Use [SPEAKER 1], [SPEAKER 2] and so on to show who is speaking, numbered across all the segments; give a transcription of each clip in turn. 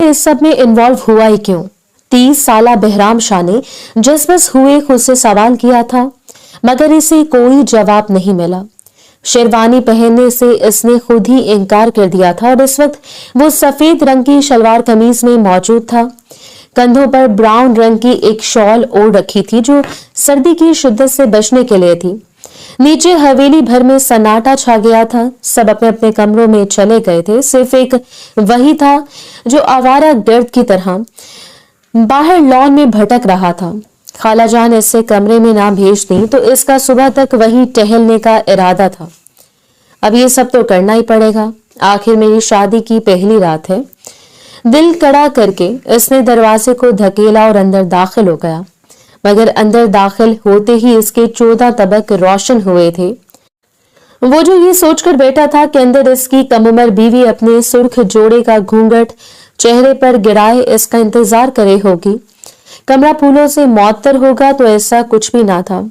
[SPEAKER 1] इस सब में इन्वॉल्व हुआ ही क्यों? 30 साला बहराम शाह ने जिस बस हुए खुद से सवाल किया था, मगर इसे कोई जवाब नहीं मिला। शेरवानी पहनने से इसने खुद ही इनकार कर दिया था और इस वक्त वो सफेद रंग की शलवार कमीज में मौजूद था। कंधों पर ब्राउन रंग की एक शॉल ओढ़ रखी थी जो सर्दी की शिद्दत से बचने के लिए थी। नीचे हवेली भर में सन्नाटा छा गया था। सब अपने अपने कमरों में चले गए थे। सिर्फ एक वही था जो आवारा गर्द की तरह बाहर लॉन में भटक रहा था। खाला जान इससे कमरे में ना भेज दी तो इसका सुबह तक वहीं टहलने का इरादा था। अब ये सब तो करना ही पड़ेगा, आखिर मेरी शादी की पहली रात है। दिल कड़ा करके इसने दरवाजे को धकेला और अंदर दाखिल हो गया, मगर अंदर दाखिल होते ही इसके 14 तबक रोशन हुए थे। वो जो ये सोचकर बैठा था कि अंदर इसकी कम उम्र बीवी अपने सुर्ख जोड़े का घूंघट चेहरे पर गिराए इसका इंतजार करे होगी, कमरा फूलों से मौतर होगा, तो ऐसा कुछ भी ना था।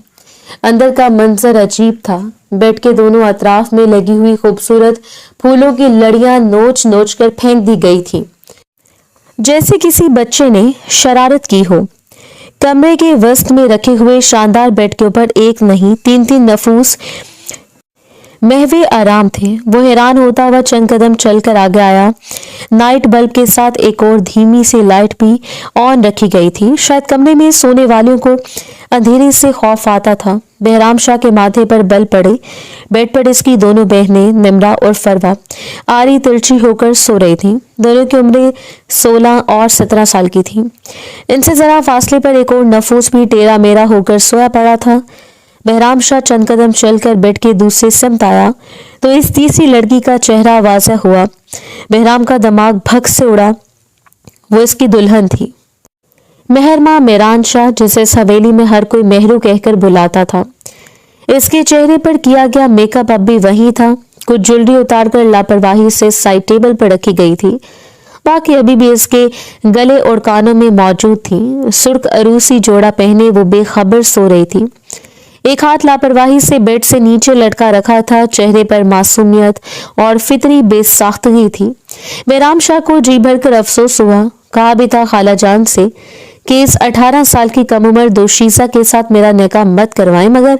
[SPEAKER 1] अंदर का मंजर अजीब था। बेड के दोनों अतराफ में लगी हुई खूबसूरत फूलों की लड़ियां नोच नोच कर फेंक दी गई थी, जैसे किसी बच्चे ने शरारत की हो। कमरे के वस्त में रखे हुए शानदार बेड के ऊपर एक नहीं 3-3 नफूस महवे आराम थे। वो हैरान होता हुआ चंद कदम चलकर आगे आया। नाइट बल्ब के साथ एक और धीमी सी लाइट भी ऑन रखी गई थी। शायद कमरे में सोने वालों को अंधेरे से खौफ आता था। बहराम शाह के माथे पर बल पड़े। बेड पर इसकी दोनों बहनें निमरा और फरवा आरी तिरछी होकर सो रही थीं। दोनों की उम्रें 16 और 17 साल की थी। इनसे जरा फासले पर एक और नफूस भी टेरा मेरा होकर सोया पड़ा था। बहराम शाह चंद कदम चलकर बेड के दूसरे समत आया तो इस तीसरी लड़की का चेहरा वाज़ह हुआ। बहराम का दिमाग भग से उड़ा। वो इसकी दुल्हन थी, मेहरमा मेरान शाह, जिसे इस हवेली में हर कोई मेहरू कहकर बुलाता था। इसके चेहरे पर किया गया मेकअप अब भी वही था। कुछ ज्वेलरी उतारकर लापरवाही से साइड टेबल पर रखी गई थी, बाकी अभी भी इसके गले और कानों में मौजूद थी। सुर्ख अरूसी जोड़ा पहने वो बेखबर सो रही थी। एक हाथ लापरवाही से बेड से नीचे लटका रखा था। चेहरे पर मासूमियत और फितरी बेसाख्तगी थी। बहराम शाह को जी भरकर अफसोस हुआ। कहा भी था खाला जान से कि इस 18 साल की कम उम्र दोशीजा के साथ मेरा निकाह मत करवाएं, मगर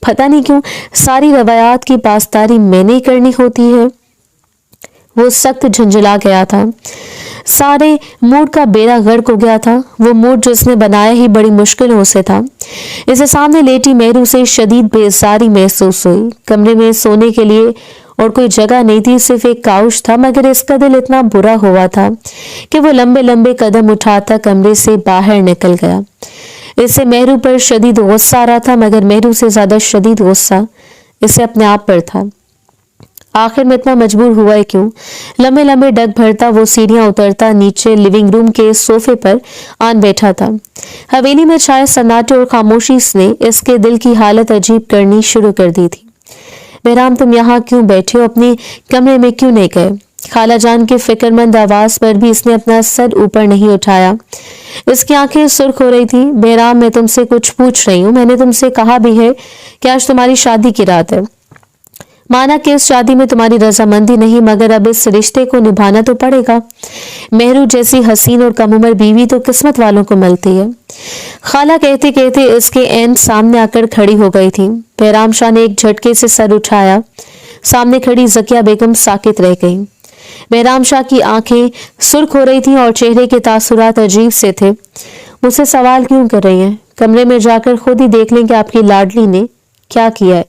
[SPEAKER 1] पता नहीं क्यों सारी रवायात की पासदारी मैंने ही करनी होती है। वो सख्त झंझला गया था। सारे मूड का बेड़ा गर्क हो गया था। वो मूड जिसने बनाया ही बड़ी मुश्किलों से था। इसे सामने लेटी मेहरू से शदीद बेजारी महसूस हुई। कमरे में सोने के लिए और कोई जगह नहीं थी, सिर्फ एक काउच था, मगर इसका दिल इतना बुरा हुआ था कि वो लंबे लंबे कदम उठाता कमरे से बाहर निकल गया। इससे मेहरू पर शदीद गुस्सा आ रहा था, मगर मेहरू से ज्यादा शदीद गुस्सा इसे अपने आप पर था। आखिर में इतना मजबूर हुआ है क्यों? लंबे लंबे डग भरता वो सीढ़ियां उतरता नीचे लिविंग रूम के सोफे पर आन बैठा था। हवेली में छाए सन्नाटे और खामोशी ने इसके दिल की हालत अजीब करनी शुरू कर दी थी। बहराम, तुम यहाँ क्यों बैठे हो? अपने कमरे में क्यों नहीं गए? खाला जान के फिक्रमंद आवाज पर भी इसने अपना सर ऊपर नहीं उठाया। इसकी आंखें सुर्ख हो रही थी। बहराम, मैं तुमसे कुछ पूछ रही हूँ। मैंने तुमसे कहा भी है कि आज तुम्हारी शादी की रात है। माना कि इस शादी में तुम्हारी रजामंदी नहीं, मगर अब इस रिश्ते को निभाना तो पड़ेगा। मेहरू जैसी हसीन और कम उम्र बीवी तो किस्मत वालों को मिलती है। खाला कहते कहते इसके ऐन सामने आकर खड़ी हो गई थी। बहराम शाह ने एक झटके से सर उठाया। सामने खड़ी जकिया बेगम साकित रह गई। बहराम शाह की आंखें सुर्ख हो रही थी और चेहरे के तासुरात अजीब से थे। मुझसे सवाल क्यों कर रही हैं? कमरे में जाकर खुद ही देख लें कि आपकी लाडली ने क्या किया है।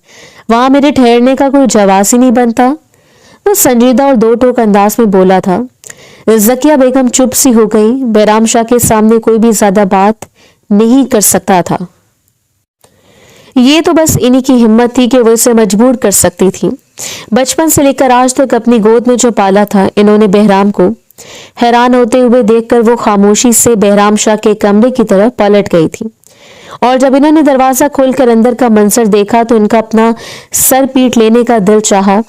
[SPEAKER 1] वहां मेरे ठहरने का कोई जवाब ही नहीं बनता। वो संजीदा और दो टोक अंदाज में बोला था। जकिया बेगम चुप सी हो गई। बहराम शाह के सामने कोई भी ज्यादा बात नहीं कर सकता था। ये तो बस इन्हीं की हिम्मत थी कि वो इसे मजबूर कर सकती थी। बचपन से लेकर आज तक अपनी गोद में जो पाला था इन्होंने बहराम को। हैरान होते हुए देखकर वो खामोशी से बहराम शाह के कमरे की तरफ पलट गई थी, और जब इन्होंने दरवाजा खोलकर अंदर का मंजर देखा तो इनका अपना सर पीट लेने का दिल चाहा।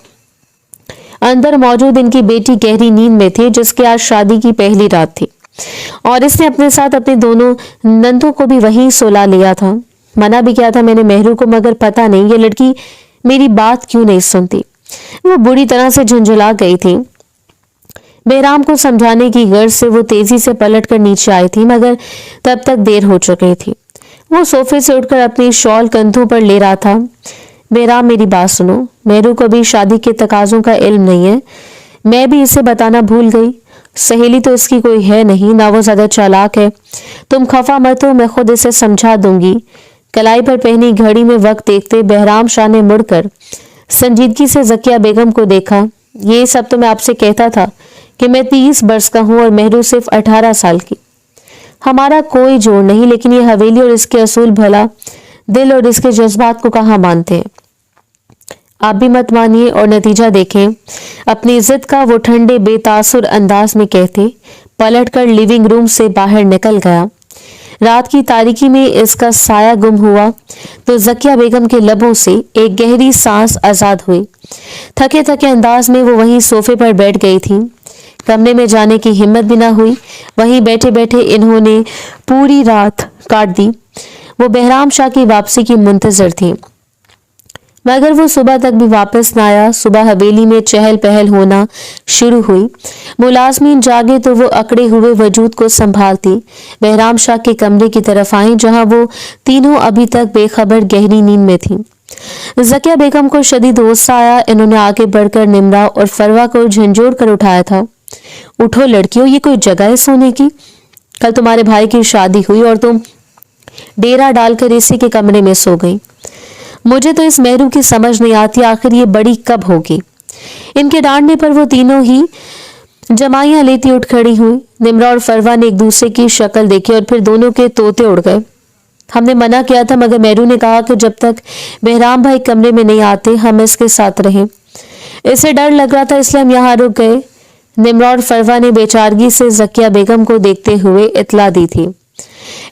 [SPEAKER 1] अंदर मौजूद इनकी बेटी गहरी नींद में थी, जिसकी आज शादी की पहली रात थी, और इसने अपने साथ अपने दोनों नंदों को भी वहीं सोला लिया था। मना भी किया था मैंने मेहरू को, मगर पता नहीं ये लड़की मेरी बात क्यों नहीं सुनती। वो बुरी तरह से झुंझुला गई थी। बेहराम को समझाने की गर्ज से वो तेजी से पलटकर नीचे आई थी, मगर तब तक देर हो चुकी थी। वो सोफे से उठकर अपनी शॉल कंधों पर ले रहा था। बेहराम, मेरी बात सुनो, मेरू को भी शादी के तकाजों का इल्म नहीं है। मैं भी इसे बताना भूल गई। सहेली तो इसकी कोई है नहीं, ना वो ज्यादा चालाक है। तुम खफा मत हो, मैं खुद इसे समझा दूंगी। कलाई पर पहनी घड़ी में वक्त देखते बेहराम शाह ने मुड़कर संजीदगी से जकिया बेगम को देखा। ये सब तो मैं आपसे कहता था कि मैं 30 वर्ष का हूं और मेहरू सिर्फ 18 साल की। हमारा कोई जोड़ नहीं, लेकिन ये हवेली और इसके असूल भला दिल और इसके जज्बात को कहाँ मानते हैं। आप भी मत मानिए और नतीजा देखें। अपनी जिद का वो ठंडे बेतासुर अंदाज में कहते पलटकर लिविंग रूम से बाहर निकल गया। रात की तारीकी में इसका साया गुम हुआ तो जकिया बेगम के लबों से एक गहरी सांस आजाद हुई। थके थके अंदाज में वो वहीं सोफे पर बैठ गई थी। कमरे में जाने की हिम्मत भी ना हुई। वहीं बैठे बैठे इन्होंने पूरी रात काट दी। वो बेहराम शाह की वापसी की मुंतजर थी, मगर वो सुबह तक भी वापस न आया। सुबह हवेली में चहल पहल होना शुरू हुई। मुलाजमीन जागे तो वो अकड़े हुए वजूद को संभालती बेहराम शाह के कमरे की तरफ आई, जहां वो तीनों अभी तक बेखबर गहरी नींद में थी। जकिया बेगम को शदीद गुस्सा आया। इन्होंने आगे बढ़कर निमरा और फरवा को झंझोड़ कर उठाया था। उठो लड़कियों, ये कोई जगह है सोने की? कल तुम्हारे भाई की शादी हुई और तुम डेरा डालकर इसी के कमरे में सो गई। मुझे तो इस मेहरू की समझ नहीं आती, आखिर ये बड़ी कब होगी। इनके डांटने पर वो तीनों ही जमाइयां लेती उठ खड़ी हुई। निमरा और फरवा ने एक दूसरे की शक्ल देखी और फिर दोनों के तोते उड़ गए। हमने मना किया था, मगर मेहरू ने कहा कि जब तक बेहराम भाई कमरे में नहीं आते हम इसके साथ रहें। इसे डर लग रहा था, इसलिए हम यहाँ रुक गए। निमरा और फरवा ने बेचारगी से जकिया बेगम को देखते हुए इतला दी थी।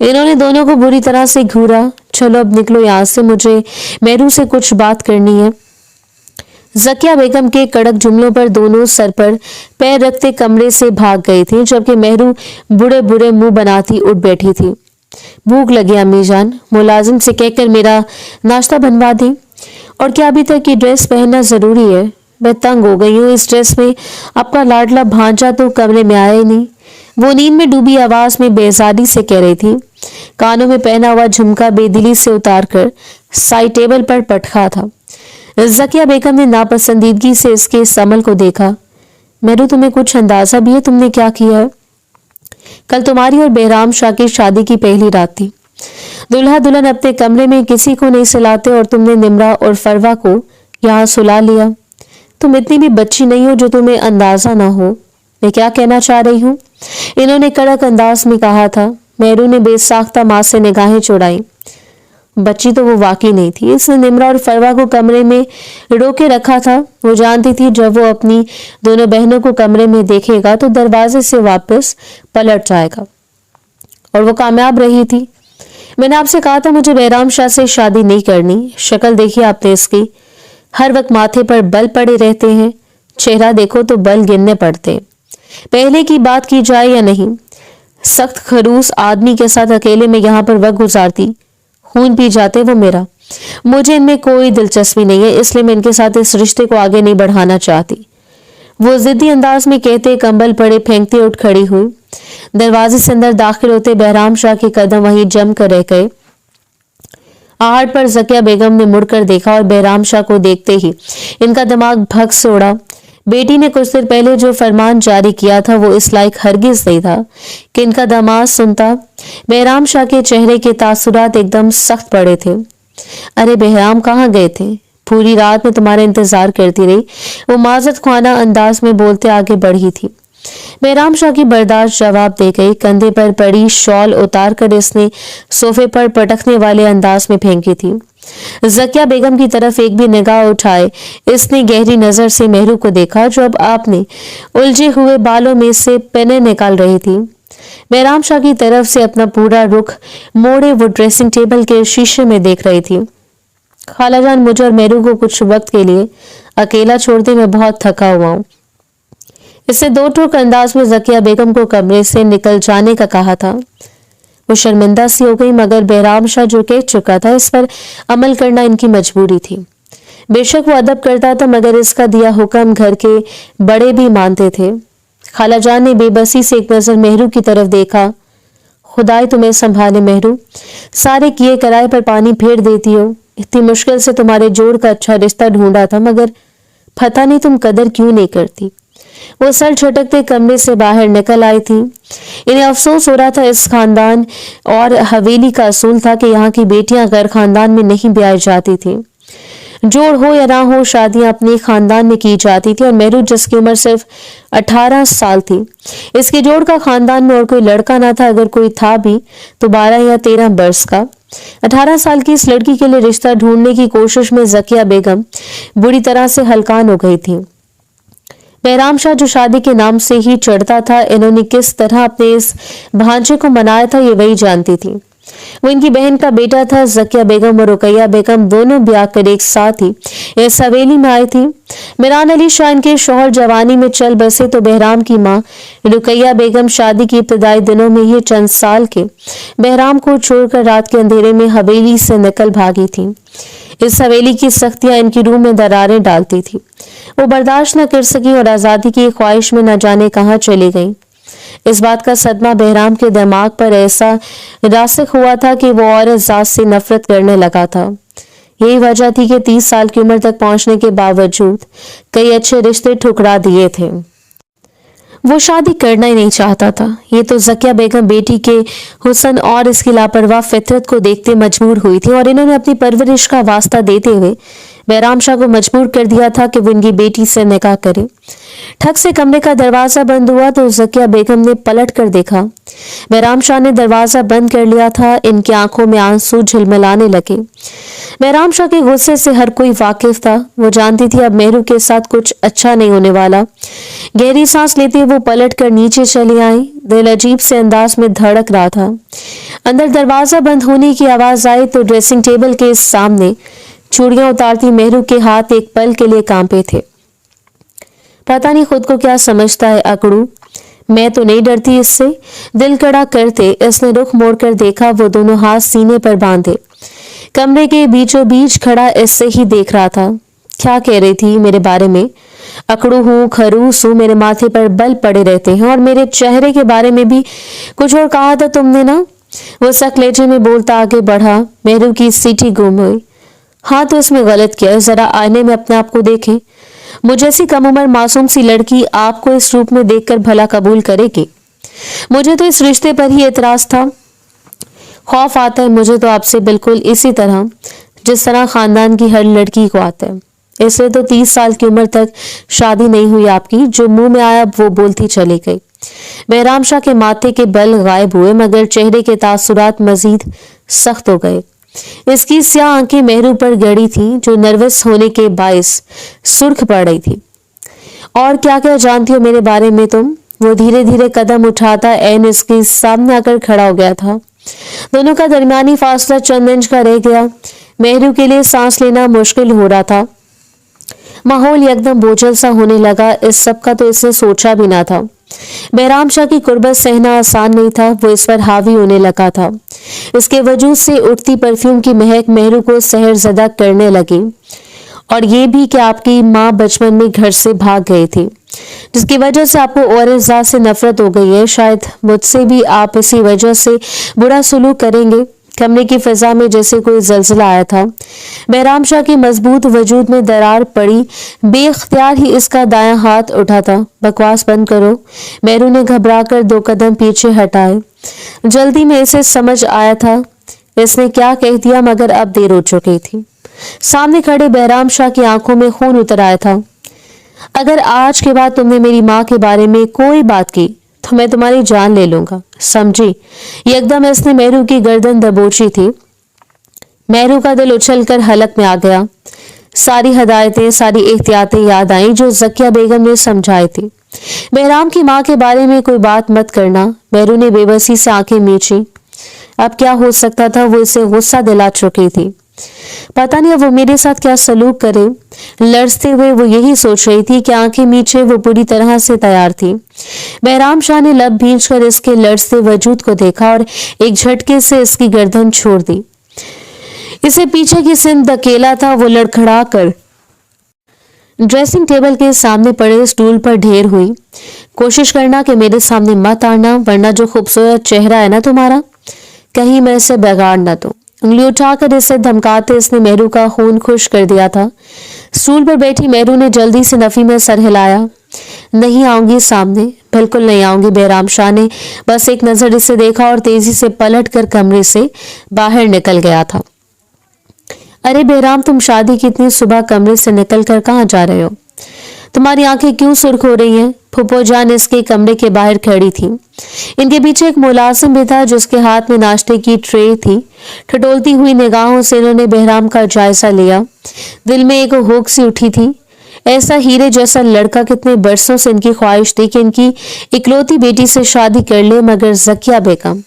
[SPEAKER 1] इन्होंने दोनों को बुरी तरह से घूरा। चलो अब निकलो यहाँ से, मुझे मेहरू से कुछ बात करनी है। जकिया बेगम के कड़क जुमलों पर दोनों सर पर पैर रखते कमरे से भाग गई थी, जबकि मेहरू बुरे बुरे मुंह बनाती उठ बैठी थी। भूख लगी अम्मी जान, मुलाजिम से कहकर मेरा नाश्ता बनवा दें। और क्या अभी तक ये ड्रेस पहनना जरूरी है? मैं तंग हो गई हूँ इस ड्रेस में। आपका लाडला भांजा तो कमरे में आया ही नहीं, वो नींद में डूबी आवाज में बेजारी से कह रही थी। कानों में पहना हुआ झुमका बेदिली से उतारकर साइड टेबल पर पटका था। जकिया बेगम ने नापसंदीदगी से इसके इस अमल को देखा। मेरू, तुम्हें कुछ अंदाजा भी है तुमने क्या किया है? कल तुम्हारी और बेहराम शाह की शादी की पहली रात थी। दुल्हा दुल्हन अपने कमरे में किसी को नहीं सुलाते और तुमने निमरा और फरवा को यहाँ सुला लिया। तुम इतनी भी बच्ची नहीं हो जो तुम्हें अंदाजा ना हो मैं क्या कहना चाह रही हूँ, इन्होंने कड़क अंदाज में कहा था। मेहरू ने बेसाख्ता माँ से निगाहें चुराई। बच्ची तो वो वाकई नहीं थी। इसने निमरा और फरवा को कमरे में रोके रखा था। वो जानती थी जब वो अपनी दोनों बहनों को कमरे में देखेगा तो दरवाजे से वापस पलट जाएगा, और वो कामयाब रही थी। मैंने आपसे कहा था मुझे बेहराम शाह से शादी नहीं करनी। शक्ल देखिए आपने इसकी, हर वक्त माथे पर बल पड़े रहते हैं। चेहरा देखो तो बल गिनने पड़ते। पहले की बात की जाए या नहीं, सख्त खरूस आदमी के साथ अकेले में यहाँ पर वक्त गुजारती, खून पी जाते वो मेरा। मुझे इनमें कोई दिलचस्पी नहीं है, इसलिए मैं इनके साथ इस रिश्ते को आगे नहीं बढ़ाना चाहती। वो जिद्दी अंदाज में कहते कंबल पड़े फेंकते उठ खड़ी हुई। दरवाजे से अंदर दाखिल होते बेहराम शाह के कदम वहीं जम कर रह गए। आहट पर जकिया बेगम ने मुड़कर देखा और बेहराम शाह को देखते ही इनका दिमाग भग से उड़ा। बेटी ने कुछ देर पहले जो फरमान जारी किया था वो इस लायक हरगिज नहीं था कि इनका दामाद सुनता। बेहराम शाह के चेहरे के तासुरात एकदम सख्त पड़े थे। अरे बेहराम कहाँ गए थे? पूरी रात में तुम्हारा इंतजार करती रही, वो माजत ख्वाना अंदाज में बोलते आगे बढ़ी थी। बेहराम शाह की बर्दाश्त जवाब दे गई। कंधे पर पड़ी शॉल उतार कर इसने सोफे पर पटकने वाले अंदाज में फेंकी थी। जकिया बेगम की तरफ एक भी निगाह उठाए इसने गहरी नजर से मेहरू को देखा, जो अब आपने उलझे हुए बालों में से पेने निकाल रही थी। बेहराम शाह की तरफ से अपना पूरा रुख मोड़े वो ड्रेसिंग टेबल के शीशे में देख रही थी। खालाजान, मुझे और मेहरू को कुछ वक्त के लिए अकेला छोड़ते मैं बहुत थका हुआ हूँ। इससे दो टूक अंदाज में जकिया बेगम को कमरे से निकल जाने का कहा था। वो शर्मिंदा सी हो गई, मगर बेहराम शाह जो कह चुका था इस पर अमल करना इनकी मजबूरी थी। बेशक वो अदब करता था, मगर इसका दिया हुक्म घर के बड़े भी मानते थे। खाला जान ने बेबसी से एक नजर मेहरू की तरफ देखा। खुदाई तुम्हें संभाले मेहरू, सारे किए कराए पर पानी फेर देती हो। इतनी मुश्किल से तुम्हारे जोड़ का अच्छा रिश्ता ढूंढा था, मगर पता नहीं तुम कदर क्यों नहीं करती। वो सर झटकते कमरे से बाहर निकल आई थी। इन्हें अफसोस हो रहा था, इस खानदान और हवेली का असूल था कि यहाँ की बेटियां गैर खानदान में नहीं ब्याही जाती थी। जोड़ हो या ना हो, शादियां अपने खानदान में की जाती थी। और मेहरू, जिसकी उम्र सिर्फ 18 साल थी, इसके जोड़ का खानदान में और कोई लड़का ना था। अगर कोई था भी तो 12 या 13 बरस का। 18 साल की इस लड़की के लिए रिश्ता ढूंढने की कोशिश में जकिया बेगम बुरी तरह से हलकान हो गई थी। बहराम शाह जो शादी के नाम से ही चढ़ता था, इन्होंने किस तरह अपने इस भांजे को मनाया था, ये वही जानती थी। वो इनकी बहन का बेटा था। जकिया बेगम और रुकैया बेगम दोनों ब्याह कर एक साथ ही इस हवेली में आई थी। मिरान अली शाह इनके शौहर जवानी में चल बसे तो बहराम की माँ रुकैया बेगम शादी के इब्तदाई दिनों में ही चंद साल के बहराम को छोड़कर रात के अंधेरे में हवेली से निकल भागी थी। इस हवेली की सख्तियां इनकी रूह में दरारें डालती थी। वो बर्दाश्त न कर सकी और आजादी की ख्वाहिश में न जाने कहां चली गई। इस बात का सदमा बहराम के दिमाग पर ऐसा रासिक हुआ था कि वो औरत जात से नफरत करने लगा था। यही वजह थी कि 30 साल की उम्र तक पहुंचने के बावजूद कई अच्छे रिश्ते ठुकरा दिए थे। वो शादी करना ही नहीं चाहता था। ये तो जकिया बेगम बेटी के हुस्न और इसकी लापरवाह फितरत को देखते मजबूर हुई थी और इन्होंने अपनी परवरिश का वास्ता देते हुए बहराम शाह को मजबूर कर दिया था कि वो इनकी बेटी से निकाह करे। ठक से कमरे का दरवाजा बंद हुआ तो जकिया बेगम ने पलट कर देखा। बहराम शाह ने दरवाजा बंद कर लिया था। इनकी आंखों में आंसू झिलमिलाने लगे। बहराम शाह के गुस्से से हर कोई वाकिफ था। वो जानती थी अब मेहरू के साथ कुछ अच्छा नहीं होने वाला। गहरी सांस लेते वो पलट कर नीचे चली आई। दिल अजीब से अंदाज में धड़क रहा था। अंदर दरवाजा बंद होने की आवाज आई तो ड्रेसिंग टेबल के सामने चूड़ियां उतारती मेहरू के हाथ एक पल के लिए कांपे थे। पता नहीं खुद को क्या समझता है अकड़ू, मैं तो नहीं डरती इससे। दिल कड़ा करते इसने रुख मोड़कर देखा। वो दोनों हाथ सीने पर बांधे कमरे के बीचों बीच खड़ा इससे ही देख रहा था। क्या कह रही थी मेरे बारे में? अकड़ू हूँ, खरूस हूँ, मेरे माथे पर बल पड़े रहते हैं और मेरे चेहरे के बारे में भी कुछ और कहा था तुमने ना। वो सक लहजे में बोलता आगे बढ़ा। मेहरू की सीटी गुम हुई। हाँ तो इसमें गलत क्या है? जरा आईने में अपने आप को देखें। मुझे ऐसी कम उम्र मासूम सी लड़की आपको इस रूप में देखकर भला कबूल करेगी? मुझे तो इस रिश्ते पर ही एतराज था। खौफ आता है मुझे तो आपसे, बिल्कुल इसी तरह जिस तरह खानदान की हर लड़की को आता है। इसलिए तो 30 साल की उम्र तक शादी नहीं हुई आपकी। जो मुंह में आया वो बोलती चली गई। बहराम शाह के माथे के बल गायब हुए मगर चेहरे के तासुरात मजीद सख्त हो गए। इसकी स्याह आंखें मेहरू पर गड़ी थी जो नर्वस होने के बायस सुर्ख पड़ रही थी। और क्या क्या जानती हो मेरे बारे में तुम? वो धीरे धीरे कदम उठाता ऐन इसके सामने आकर खड़ा हो गया था। दोनों का दरमियानी फासला चंद इंच का रह गया। मेहरू के लिए सांस लेना मुश्किल हो रहा था। माहौल एकदम बोझल सा होने लगा। इस सब का तो इसने सोचा भी ना था। बहराम शाह की कुर्बत सहना आसान नहीं था। वो इस पर हावी होने लगा था। इसके वजूद से उठती परफ्यूम की महक मेहरू को सहरजदा करने लगी। और ये भी कि आपकी माँ बचपन में घर से भाग गई थी, जिसकी वजह से आपको औरत से नफरत हो गई है। शायद मुझसे भी आप इसी वजह से बुरा सलूक करेंगे। कमरे की फिजा में जैसे कोई जलजला आया था। बहराम शाह की मजबूत वजूद में दरार पड़ी। बेख्तियार ही इसका दायां हाथ उठा था। बकवास बंद करो। मेहरू ने घबराकर 2 कदम पीछे हटाए। जल्दी में इसे समझ आया था इसने क्या कह दिया, मगर अब देर हो चुकी थी। सामने खड़े बहराम शाह की आंखों में खून उतर आया था। अगर आज के बाद तुमने मेरी माँ के बारे में कोई बात की तो मैं तुम्हारी जान ले लूंगा, समझी? एकदम इसने मेहरू की गर्दन दबोची थी। मेहरू का दिल उछलकर हलक में आ गया। सारी हदायतें, सारी एहतियातें याद आई जो जकिया बेगम ने समझाई थी। बहराम की माँ के बारे में कोई बात मत करना। मेहरू ने बेबसी से आंखें मींची। अब क्या हो सकता था? वो इसे गुस्सा दिला चुकी थी। पता नहीं अब वो मेरे साथ क्या सलूक करे। लड़ते हुए वो यही सोच रही थी कि आंखें मीचे वो पूरी तरह से तैयार थी। बहराम शाह ने लब भींचकर इसके लड़ते वजूद को देखा और एक झटके से इसकी गर्दन छोड़ दी। इसे पीछे की सिंध धकेला था। वो लड़खड़ा कर ड्रेसिंग टेबल के सामने पड़े स्टूल पर ढेर हुई। कोशिश करना कि मेरे सामने मत आना, वरना जो खूबसूरत चेहरा है ना तुम्हारा, कहीं मैं इसे बिगाड़ न दूं। उंगली उठाकर इसे धमकाते इसने मेहरू का खून खुश कर दिया था। स्टूल पर बैठी मेहरू ने जल्दी से नफी में सर हिलाया। नहीं आऊंगी सामने, बिल्कुल नहीं आऊंगी। बहराम शाह ने बस एक नजर इसे देखा और तेजी से पलट कर कमरे से बाहर निकल गया था। अरे बहराम, तुम शादी की इतनी सुबह कमरे से निकल कर कहाँ जा रहे हो? तुम्हारी आंखें क्यों सुर्ख हो रही हैं? फूफो जान इसके कमरे के बाहर खड़ी थी। इनके पीछे एक मुलाजिम भी था जिसके हाथ में नाश्ते की ट्रे थी। ठिठोलती हुई निगाहों से इन्होंने बहराम का जायजा लिया। दिल में एक हुक सी उठी थी। ऐसा हीरे जैसा लड़का कितने बरसों से इनकी ख्वाहिश थी कि इनकी इकलौती बेटी से शादी कर ले, मगर ज़किया बेगम।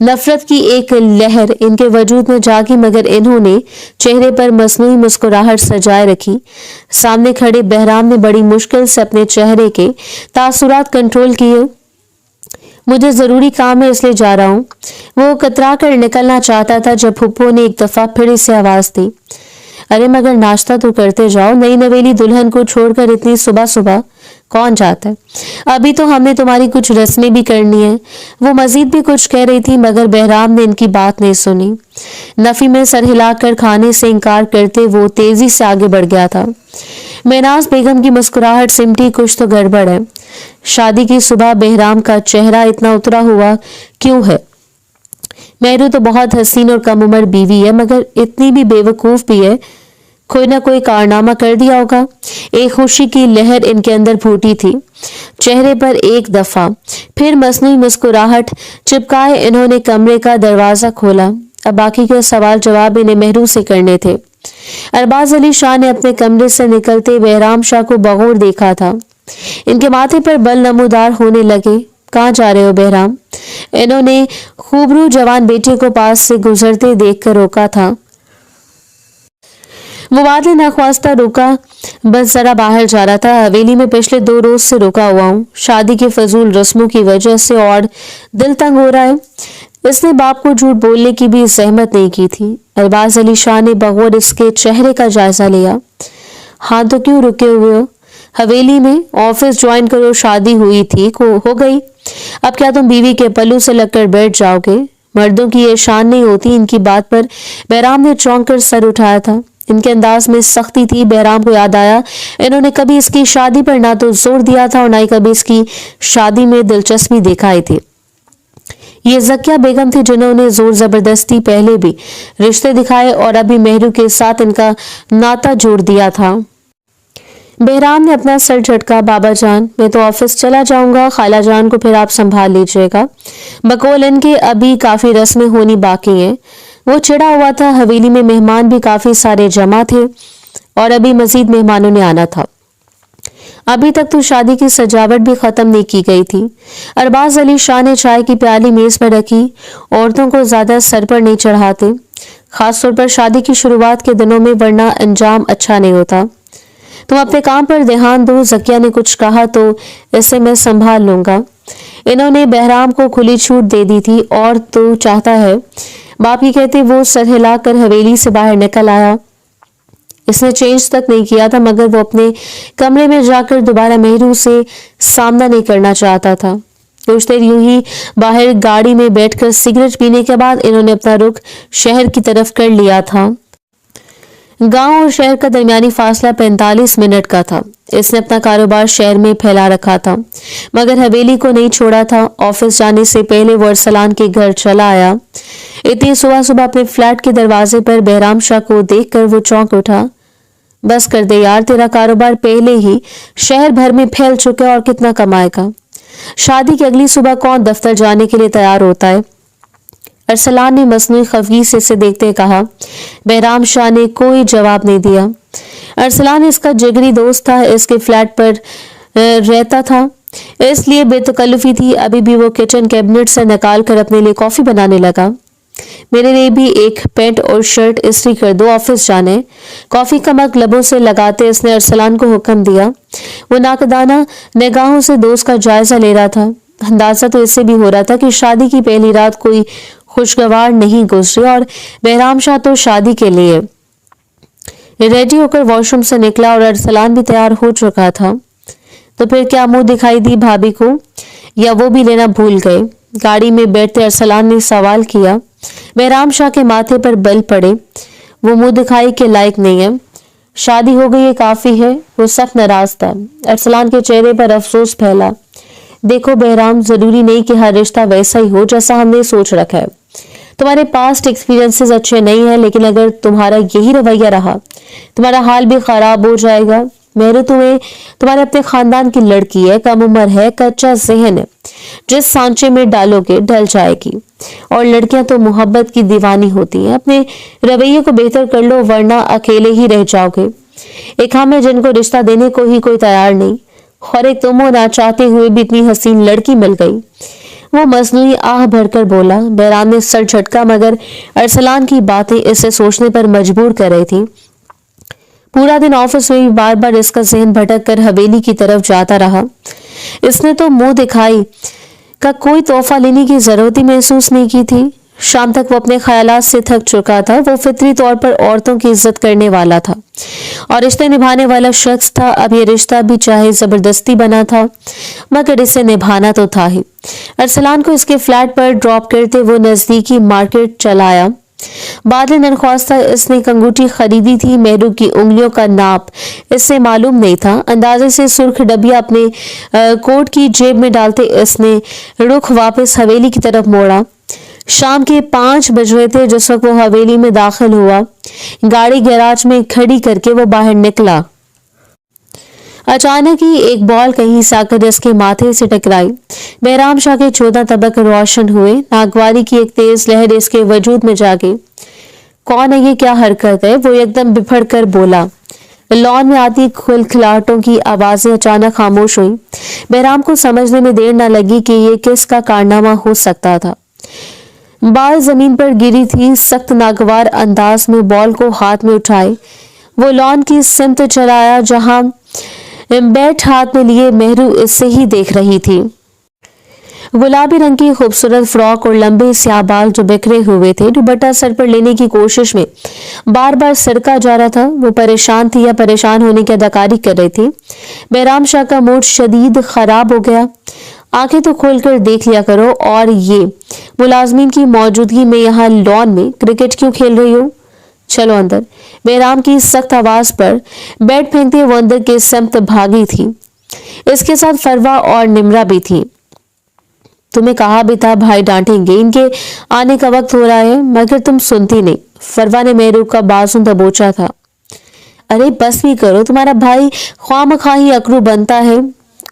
[SPEAKER 1] नफरत की एक लहर इनके वजूद में जागी, मगर इन्होंने चेहरे पर मसनूई मुस्कुराहट सजाए रखी। सामने खड़े बहराम ने बड़ी मुश्किल से अपने चेहरे के तासुरात कंट्रोल किए। मुझे जरूरी काम है इसलिए जा रहा हूँ। वो कतरा कर निकलना चाहता था जब फुप्पो ने एक दफा फिर इसे आवाज दी। अरे मगर नाश्ता तो करते जाओ, नई नवेली दुल्हन को छोड़कर इतनी सुबह सुबह कौन जाता है? अभी तो हमने तुम्हारी कुछ रस्में भी करनी है। वो मजीद भी कुछ कह रही थी, मगर बहराम ने इनकी बात नहीं सुनी। नफी में सर हिलाकर खाने से इनकार करते वो तेजी से आगे बढ़ गया था। मेनाज बेगम की मुस्कुराहट सिमटी, कुछ तो गड़बड़ है। शादी की सुबह बहराम का चेहरा इतना उतरा हुआ क्यों है? मेहरू तो बहुत हसीन और कम उम्र बीवी है, मगर इतनी भी बेवकूफ भी है। कोई ना कोई कारनामा कर दिया होगा। एक खुशी की लहर इनके अंदर फूटी थी। चेहरे पर एक दफा फिर मसनूई मुस्कुराहट चिपकाए इन्होंने कमरे का दरवाजा खोला। अब बाकी के सवाल जवाब इन्हें मेहरू से करने थे। अरबाज अली शाह ने अपने कमरे से निकलते बहराम शाह को बगौर देखा था। इनके माथे पर बल नमूदार होने लगे। कहाँ जा रहे हो बहराम? इन्होंने खूबरू जवान बेटे को पास से गुजरते देखकर रोका था। वो वादे नाख्वास्ता रुका, बस जरा बाहर जा रहा था। हवेली में पिछले 2 रोज से रुका हुआ हूँ। शादी के फजूल रस्मों की वजह से और दिल तंग हो रहा है। इसने बाप को झूठ बोलने की भी सहमत नहीं की थी। अरबाज अली शाह ने बगौर इसके चेहरे का जायजा लिया। हाँ तो क्यों रुके हुए हो? हवेली में ऑफिस ज्वाइन करो, शादी हुई थी को हो गई। अब क्या तुम बीवी के पल्लू से लगकर बैठ जाओगे? मर्दों की ये शान नहीं होती। इनकी बात पर बहराम ने चौंक कर सर उठाया था। इनके अंदाज में सख्ती थी। बहराम को याद आया इन्होंने कभी इसकी शादी पर ना तो जोर दिया था और ना ही कभी इसकी शादी में दिलचस्पी दिखाई थी। ये ज़किया बेगम थी जिन्होंने जोर जबरदस्ती पहले भी रिश्ते दिखाए और अभी मेहरू के साथ इनका नाता जोड़ दिया था। बहराम ने अपना सर झटका। बाबा जान, मैं तो ऑफिस चला जाऊंगा। खाला जान को फिर आप संभाल लीजिएगा। बकौल इनके अभी काफी रस्में होनी बाकी हैं। वो चिढ़ा हुआ था। हवेली में मेहमान भी काफी सारे जमा थे और अभी मजीद मेहमानों ने आना था। अभी तक तो शादी की सजावट भी खत्म नहीं की गई थी। अरबाज अली शाह ने चाय की प्याली मेज पर रखी। औरतों को ज्यादा सर पर नहीं चढ़ाते, खासतौर पर शादी की शुरुआत के दिनों में, वरना अंजाम अच्छा नहीं होता। तुम अपने काम पर ध्यान दो। ज़किया ने कुछ कहा तो इसे मैं संभाल लूंगा। इन्होंने बहराम को खुली छूट दे दी थी। और तो चाहता है, बाप ही कहते वो सर हिलाकर हवेली से बाहर निकल आया। इसने चेंज तक नहीं किया था, मगर वो अपने कमरे में जाकर दोबारा मेहरू से सामना नहीं करना चाहता था। कुछ देर यूं ही बाहर गाड़ी में बैठकर सिगरेट पीने के बाद इन्होंने अपना रुख शहर की तरफ कर लिया था। गांव और शहर का दरमियानी फासला 45 मिनट का था। इसने अपना कारोबार शहर में फैला रखा था, मगर हवेली को नहीं छोड़ा था। ऑफिस जाने से पहले वो अरसलान के घर चला आया। इतनी सुबह सुबह अपने फ्लैट के दरवाजे पर बहराम शाह को देखकर वो चौंक उठा। बस कर दे यार, तेरा कारोबार पहले ही शहर भर में फैल चुका है और कितना कमाएगा। शादी की अगली सुबह कौन दफ्तर जाने के लिए तैयार होता है? अरसलान ने मसनूई खफगी से इसे देखते कहा। बहराम शाह ने कोई जवाब नहीं दिया। अरसलान इसका जिगरी दोस्त था, इसके फ्लैट पर रहता था, इसलिए बेतकल्लुफी थी। अभी भी वो किचन कैबिनेट से निकाल कर अपने लिए कॉफी बनाने लगा। मेरे लिए भी एक पैंट और शर्ट इस्त्री कर दो, ऑफिस जाने। कॉफी का मग लबों से लगाते इसने अरसलान को हुक्म दिया। वो नाकदाना निगाहों से दोस्त का जायजा ले रहा था। अंदाजा तो इससे भी हो रहा था कि शादी की पहली रात कोई खुशगवार नहीं गुजरी और बहराम शाह तो शादी के लिए रेडी होकर वॉशरूम से निकला और अरसलान भी तैयार हो चुका था। तो फिर क्या मुंह दिखाई दी भाभी को, या वो भी लेना भूल गए? गाड़ी में बैठते अरसलान ने सवाल किया। बहराम शाह के माथे पर बल पड़े। वो मुंह दिखाई के लायक नहीं है, शादी हो गई है काफी है। वो सख्त नाराज था। अरसलान के चेहरे पर अफसोस फैला। देखो बहराम, जरूरी नहीं कि हर रिश्ता वैसा ही हो जैसा हमने सोच रखा है। तुम्हारे पास्ट एक्सपीरियंसेस अच्छे नहीं है, लेकिन अगर तुम्हारा यही रवैया रहा तुम्हारा हाल भी खराब हो जाएगा। मेरे तुम्हारे अपने खानदान की लड़की है, कम उम्र है, कच्चा जहन है, जिस सांचे में डालोगे ढल जाएगी। और लड़कियां तो मोहब्बत की दीवानी होती हैं। अपने रवैये को बेहतर कर लो, वरना अकेले ही रह जाओगे। एक हम है जिनको रिश्ता देने को ही कोई तैयार नहीं, और एक तुम हो, ना चाहते हुए भी इतनी हसीन लड़की मिल गई। वो मजनूई आह भरकर बोला। बहराम ने सर झटका, मगर अरसलान की बातें इसे सोचने पर मजबूर कर रही थी। पूरा दिन ऑफिस में भी बार बार इसका जहन भटक कर हवेली की तरफ जाता रहा। इसने तो मुंह दिखाई का कोई तोहफा लेने की जरूरत ही महसूस नहीं की थी। शाम तक वो अपने ख्यालात से थक चुका था। वो फितरी तौर पर औरतों की इज्जत करने वाला था और रिश्ते निभाने वाला शख्स था। अब ये रिश्ता भी चाहे जबरदस्ती बना था, मगर इसे निभाना तो था ही। अरसलान को इसके फ्लैट पर ड्रॉप करते वो नजदीकी मार्केट चलाया। बाद में ननख्वास्ता इसने एक अंगूठी खरीदी थी। मेहरू की उंगलियों का नाप इससे मालूम नहीं था। अंदाजे से सुर्ख डबिया अपने कोट की जेब में डालते इसने रुख वापस हवेली की तरफ मोड़ा। शाम के 5 बज रहे थे जिस वक्त वो हवेली में दाखिल हुआ। गाड़ी गैराज में खड़ी करके वो बाहर निकला। अचानक ही एक बॉल कहीं से आकर इसके माथे से टकराई। बहराम शाह के 14 तबक रोशन हुए। नागवारी की एक तेज लहर इसके वजूद में जागी। कौन है ये, क्या हरकत है? वो एकदम बिफड़ कर बोला। लॉन में आती खिलखिलाहटों की आवाजें अचानक खामोश हुई। बहराम को समझने में देर न लगी कि ये किसका कारनामा हो सकता था। बाल जमीन पर गिरी थी। सख्त नागवार अंदाज में बॉल को हाथ में उठाए वो लॉन की सिमत चलाया, जहां बैट हाथ में लिए मेहरू इससे ही देख रही थी। गुलाबी रंग की खूबसूरत फ्रॉक और लंबे स्याह बाल जो बिखरे हुए थे, दुपट्टा सर पर लेने की कोशिश में बार बार सरका जा रहा था। वो परेशान थी या परेशान होने की अदाकारी कर रही थी। बहराम शाह का मूड शदीद खराब हो गया। आंखें तो खोलकर देख लिया करो, और ये मुलाजमीन की मौजूदगी में यहाँ लॉन में क्रिकेट क्यों खेल रही हो? चलो अंदर। बहराम की सख्त आवाज पर बैट फेंकते वो अंदर के समत भागी थी। इसके साथ फरवा और निमरा भी थी। तुम्हें कहा भी था भाई डांटेंगे, इनके आने का वक्त हो रहा है, मगर तुम सुनती नहीं। फरवा ने मेहरू का बाजू दबोचा था। अरे बस भी करो, तुम्हारा भाई ख्वामखा ही अकड़ू बनता है।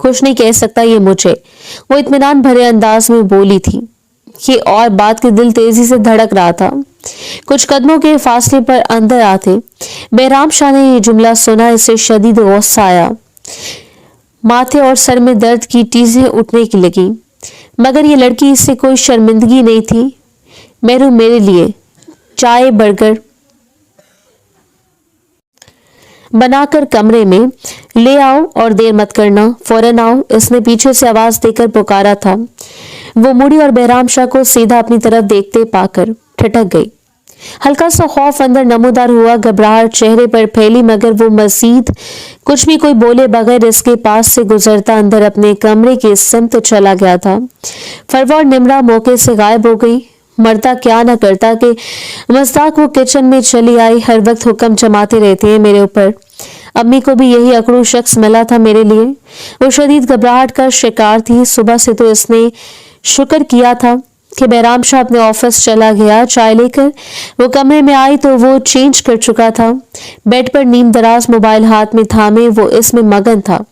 [SPEAKER 1] कुछ नहीं कह सकता ये मुझे, वो इत्मीनान भरे अंदाज में बोली थी। ये और बात के दिल तेजी से धड़क रहा था। कुछ कदमों के फासले पर अंदर आते बहराम शाह ने ये जुमला सुना। इसे शदीद गुस्सा आया। माथे और सर में दर्द की टीजें उठने की लगी, मगर ये लड़की इससे कोई शर्मिंदगी नहीं थी। मेहरू, मेरे लिए चाय बर्गर बनाकर कमरे में ले आओ और देर मत करना, फौरन आओ। इसने पीछे से आवाज देकर पुकारा था। वो मुड़ी और बहराम शाह को सीधा अपनी तरफ देखते पाकर ठिठक गई। हल्का सा खौफ अंदर नमूदार हुआ, घबराहट चेहरे पर फैली, मगर वो मजीद कुछ भी कोई बोले बगैर इसके पास से गुजरता अंदर अपने कमरे के सिमत चला गया था। फरवा और निमरा मौके से गायब हो गई। मरता क्या न करता कि मस्ताक वो किचन में चली आई। हर वक्त हुक्म जमाते रहते हैं मेरे ऊपर। अम्मी को भी यही अकड़ू शख्स मिला था मेरे लिए। वो शदीद घबराहट का शिकार थी। सुबह से तो इसने शुक्र किया था कि बहराम शाह अपने ऑफिस चला गया। चाय लेकर वो कमरे में आई तो वो चेंज कर चुका था। बेड पर नीम दराज मोबाइल हाथ में थामे वो इसमें मगन था।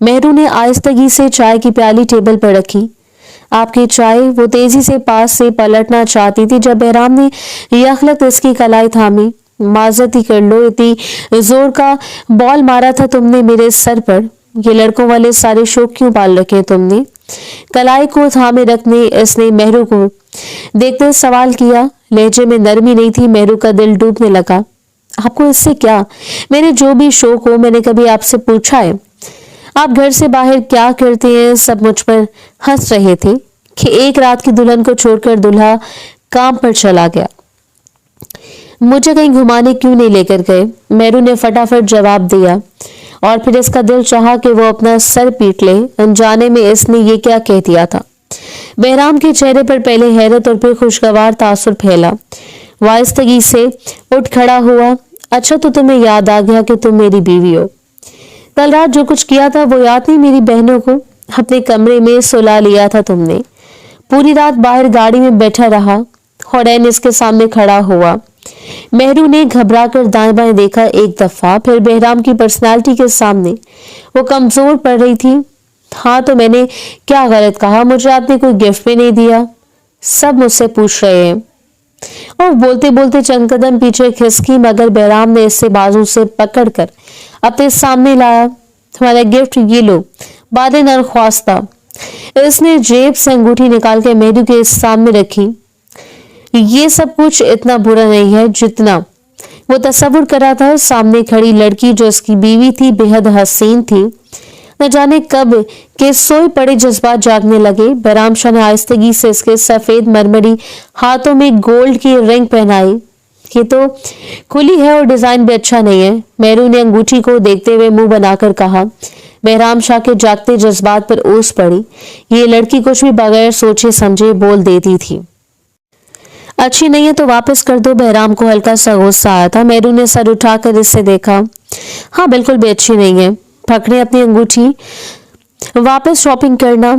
[SPEAKER 1] मेहरू ने आहिस्तगी से चाय की प्याली टेबल पर रखी। आपकी चाय? वो तेजी से पास से पलटना चाहती थी जब बहराम ने यखलत इसकी कलाई थामी। माजरत ही कर लो, इतनी जोर का बॉल मारा था तुमने मेरे सर पर। ये लड़कों वाले सारे शौक क्यों पाल रखे तुमने? कलाई को थामे रखने इसने मेहरू को देखते सवाल किया। लहजे में नरमी नहीं थी। मेहरू का दिल डूबने लगा। आपको इससे क्या? मेरे जो भी शौक हो, मैंने कभी आपसे पूछा है? आप घर से बाहर क्या करते हैं? सब मुझ पर हंस रहे थे कि एक रात की दुल्हन को छोड़कर दूल्हा काम पर चला गया। मुझे कहीं घुमाने क्यों नहीं लेकर गए? मेहरू ने फटाफट जवाब दिया और फिर इसका दिल चाहा कि वो अपना सर पीट ले, अनजाने में इसने ये क्या कह दिया था। बहराम के चेहरे पर पहले हैरत और फिर खुशगवार तासुर फैला। वो आहिस्तगी से उठ खड़ा हुआ। अच्छा, तो तुम्हें याद आ गया कि तुम मेरी बीवी हो। कल रात जो कुछ किया था वो याद नहीं? मेरी बहनों को अपने कमरे में सुला लिया था तुमने, पूरी रात बाहर गाड़ी में बैठा रहा और एन इसके सामने खड़ा हुआ। मेहरू ने घबरा कर दाएं बाएं देखा एक दफा, फिर बहराम की पर्सनालिटी के सामने वो कमजोर पड़ रही थी। हाँ, तो मैंने क्या गलत कहा? मुझे आपने कोई गिफ्ट भी नहीं दिया, सब मुझसे पूछ रहे हैं। और बोलते बोलते चंद कदम पीछे खिसकी, मगर बहराम ने इससे बाजू से पकड़कर अपने सामने लाया। तुम्हारा गिफ्ट ये लो, बादे नरख्वास्ता। इसने जेब से अंगूठी निकाल के मेहरू के सामने रखी। ये सब कुछ इतना बुरा नहीं है जितना वो तस्वुर करा था। सामने खड़ी लड़की जो उसकी बीवी थी बेहद हसीन थी। न जाने कब के सोए पड़े जज्बात जागने लगे। बहराम शाह ने आहिस्तगी से इसके सफेद मरमरी हाथों में गोल्ड की रिंग पहनाई। ये तो खुली है और डिजाइन भी अच्छा नहीं है। मेहरू ने अंगूठी को देखते हुए मुंह बनाकर कहा। बहराम शाह के जागते जज्बात पर ओस पड़ी। ये लड़की कुछ भी बगैर सोचे समझे बोल देती थी। अच्छी नहीं है तो वापस कर दो। बहराम को हल्का सा गुस्सा आया था। मेहरू ने सर उठाकर इससे देखा। हाँ, बिल्कुल भी अच्छी नहीं है। पकड़े अपनी अंगूठी, वापस शॉपिंग करना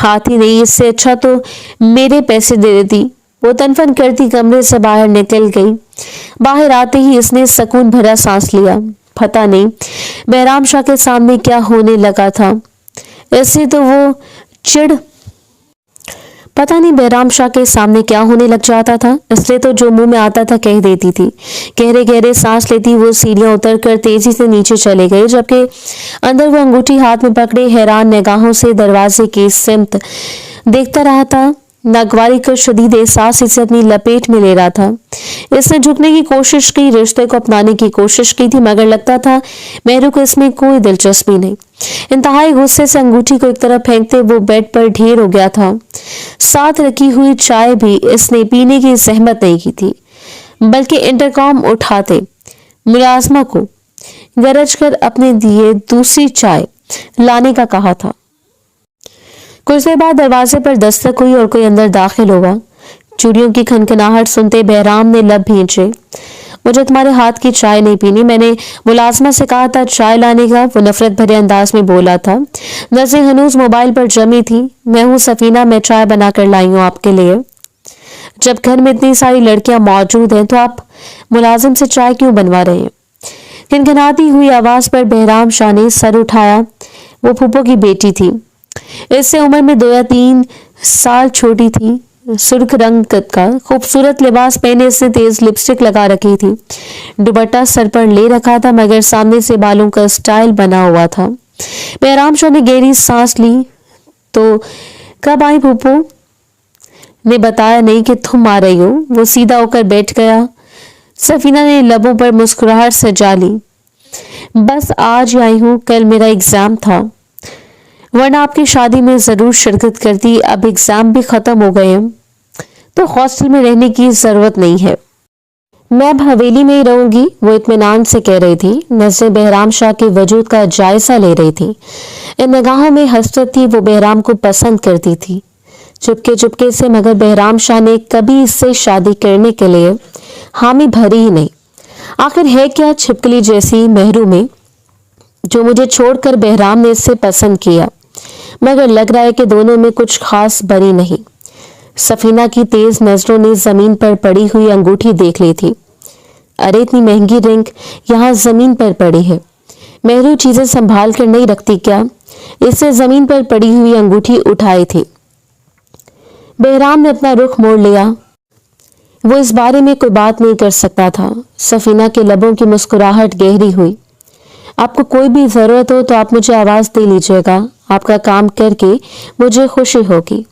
[SPEAKER 1] आती नहीं, इससे अच्छा तो मेरे पैसे दे देती। वो तनफन करती कमरे से बाहर निकल गई। बाहर आते ही इसने सुकून भरा सांस लिया। पता नहीं बहराम शाह के सामने क्या होने लगा था। इससे तो वो चिढ़ पता नहीं बहराम शाह के सामने क्या होने लग जाता था, इसलिए तो जो मुंह में आता था कह देती थी। गहरे गहरे सांस लेती वो सीढ़ियां उतरकर तेजी से नीचे चले गए, जबकि अंदर वो अंगूठी हाथ में पकड़े हैरान निगाहों से दरवाजे की सिमत देखता रहा था। नागवारी का शदीद एहसास इसे अपनी लपेट में ले रहा था। इसने झुकने की कोशिश की, रिश्ते को अपनाने की कोशिश की थी, मगर लगता था मेहरू को इसमें कोई दिलचस्पी नहीं। इंतहाई गुस्से से अंगूठी को एक तरफ फेंकते वो बेड पर ढेर हो गया था। साथ रखी हुई चाय भी इसने पीने की जहमत नहीं की थी, बल्कि इंटरकॉम उठाते मुलाजमा को गरज कर अपने दिए दूसरी चाय लाने का कहा था। कुछ देर बाद दरवाजे पर दस्तक हुई और कोई अंदर दाखिल हुआ। चूड़ियों की खनखनाहट सुनते बहराम ने लब भींचे। मुझे तुम्हारे हाथ की चाय नहीं पीनी, मैंने मुलाजमा से कहा था चाय लाने का। वो नफरत भरे अंदाज में बोला था। नजरें हनूज मोबाइल पर जमी थी। मैं हूँ सफीना, मैं चाय बनाकर लाई हूँ आपके लिए। जब घर में इतनी सारी लड़कियां मौजूद हैं तो आप मुलाजिम से चाय क्यों बनवा रहे हैं? खनखनाती हुई आवाज पर बहराम शाह ने सर उठाया। वो फूफो की बेटी थी, इससे उम्र में 2 या 3 साल छोटी थी। सुर्ख रंग का खूबसूरत लिबास पहने इसने तेज लिपस्टिक लगा रखी थी। दुपट्टा सर पर ले रखा था, मगर सामने से बालों का स्टाइल बना हुआ था। बहराम शाह ने गहरी सांस ली। तो कब आई फूफो? ने बताया नहीं कि तुम आ रही हो। वो सीधा होकर बैठ गया। सफीना ने लबों पर मुस्कुराहट सजा ली। बस आज आई हूँ, कल मेरा एग्जाम था, वरना आपकी शादी में जरूर शिरकत करती। अब एग्जाम भी खत्म हो गए हैं तो हॉस्टल में रहने की जरूरत नहीं है, मैं अब हवेली में ही रहूंगी। वो इत्मीनान से कह रही थी। नजरें बहराम शाह के वजूद का जायजा ले रही थी। इन निगाहों में हसरत थी। वो बहराम को पसंद करती थी चुपके चुपके से, मगर बहराम शाह ने कभी इससे शादी करने के लिए हामी भरी ही नहीं। आखिर है क्या छिपकली जैसी मेहरू में जो मुझे छोड़कर बहराम ने इससे पसंद किया? मगर लग रहा है कि दोनों में कुछ खास बनी नहीं। सफीना की तेज नजरों ने जमीन पर पड़ी हुई अंगूठी देख ली थी। अरे इतनी महंगी रिंग यहाँ जमीन पर पड़ी है, मेहरू चीजें संभाल कर नहीं रखती क्या? इससे जमीन पर पड़ी हुई अंगूठी उठाई थी। बहराम ने अपना रुख मोड़ लिया। वो इस बारे में कोई बात नहीं कर सकता था। सफीना के लबों की मुस्कुराहट गहरी हुई। आपको कोई भी जरूरत हो तो आप मुझे आवाज दे लीजिएगा, आपका काम करके मुझे खुशी होगी।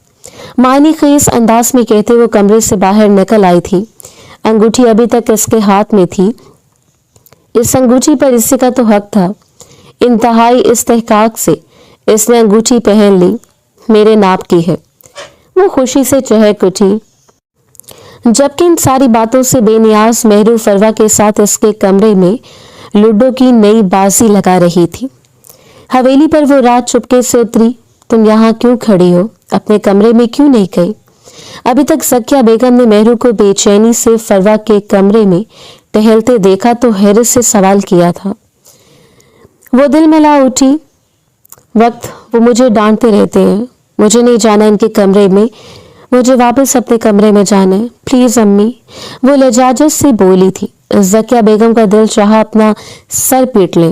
[SPEAKER 1] मायने खेस अंदाज में कहते वो कमरे से बाहर निकल आई थी। अंगूठी अभी तक इसके हाथ में थी। इस अंगूठी पर इसी का तो हक था। इंतहाई इस्तेहकाक से इसने अंगूठी पहन ली। मेरे नाप की है। वो खुशी से चहक उठी। जबकि इन सारी बातों से बेनियाज मेहरू फरवा के साथ इसके कमरे में लूडो की नई बाजी लगा रही थी। हवेली पर वो रात चुपके से उतरी। तुम यहाँ क्यों खड़ी हो? अपने कमरे में क्यों नहीं गई? अभी तक सकिया बेगम ने मेहरू को बेचैनी से फरवा के कमरे में टहलते देखा तो हैरत से सवाल किया था। वो दिल मिला उठी। वक्त वो मुझे डांटते रहते हैं, मुझे नहीं जाना इनके कमरे में, मुझे वापस अपने कमरे में जाना है, प्लीज अम्मी, वो लजाजत से बोली थी। ज़किया बेगम का दिल चाहा अपना सर पीट ले।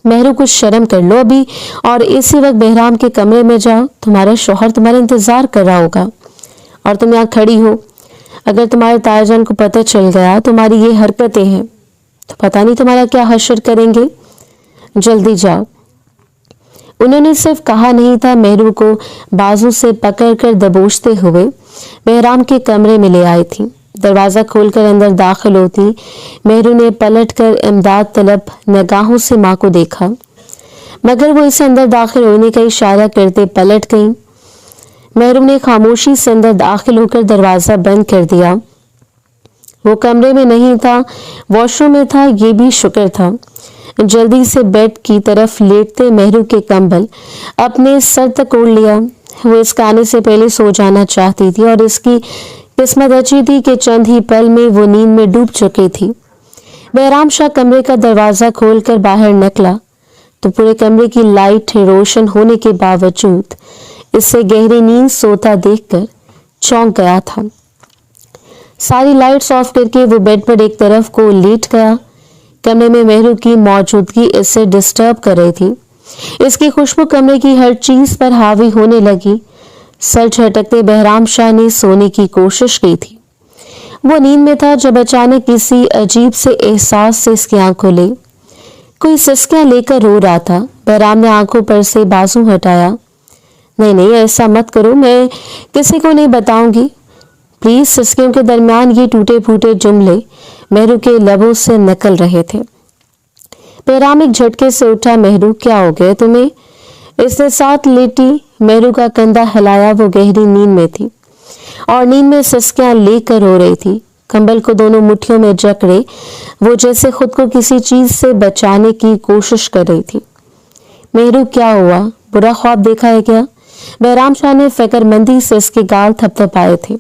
[SPEAKER 1] मेहरू कुछ शर्म कर लो अभी और इसी वक्त बहराम के कमरे में जाओ, तुम्हारा शौहर तुम्हारा इंतजार कर रहा होगा और तुम यहाँ खड़ी हो। अगर तुम्हारे तायाजान को पता चल गया तुम्हारी ये हरकतें हैं तो पता नहीं तुम्हारा क्या हशर करेंगे। जल्दी जाओ। उन्होंने सिर्फ कहा नहीं था, मेहरू को बाजू से पकड़कर दबोचते हुए बहराम के कमरे में ले आई थी। दरवाजा खोलकर अंदर दाखिल होती मेहरू ने पलटकर इमदाद तलब निगाहों से माँ को देखा, मगर वो इसे अंदर दाखिल होने का इशारा करते पलट गई। मेहरू ने खामोशी से अंदर दाखिल होकर दरवाजा बंद कर दिया। वो कमरे में नहीं था, वॉशरूम में था, ये भी शुक्र था। जल्दी से बेड की तरफ लेटते मेहरू के कंबल अपने सर तक ओढ़ लिया। वो इसके आने से पहले सो जाना चाहती थी और इसकी किस्मत अच्छी थी कि चंद ही पल में वो नींद में डूब चुकी थी। बहराम शाह कमरे का दरवाजा खोलकर बाहर निकला तो पूरे कमरे की लाइट रोशन होने के बावजूद इससे गहरी नींद सोता देखकर चौंक गया था। सारी लाइट्स ऑफ करके वो बेड पर एक तरफ को लेट गया। कमरे में मेहरू की मौजूदगी इसे डिस्टर्ब कर रही थी। इसकी खुशबू कमरे की हर चीज पर हावी होने लगी। सर झटकते बहराम शाह ने सोने की कोशिश की थी। वो नींद में था जब अचानक किसी अजीब से एहसास से इसकी आंख खुली। कोई सिसकियां लेकर रो रहा था। बहराम ने आंखों पर से बाजू हटाया। नहीं नहीं, ऐसा मत करो, मैं किसी को नहीं बताऊंगी, प्लीज। सिसकियों के दरमियान ये टूटे फूटे जुमले मेहरू के लबों से निकल रहे थे। बहराम एक झटके से उठा। मेहरू, क्या हो गया तुम्हें? इसने साथ लेटी मेहरू का कंधा हिलाया। वो गहरी नींद में थी और नींद में सिसकियां लेकर रो रही थी। कंबल को दोनों मुट्ठियों में जकड़े वो जैसे खुद को किसी चीज से बचाने की कोशिश कर रही थी। मेहरू, क्या हुआ? बुरा ख्वाब देखा है क्या? बहराम शाह ने फिक्रमंदी से इसके गाल थपथपाए थे।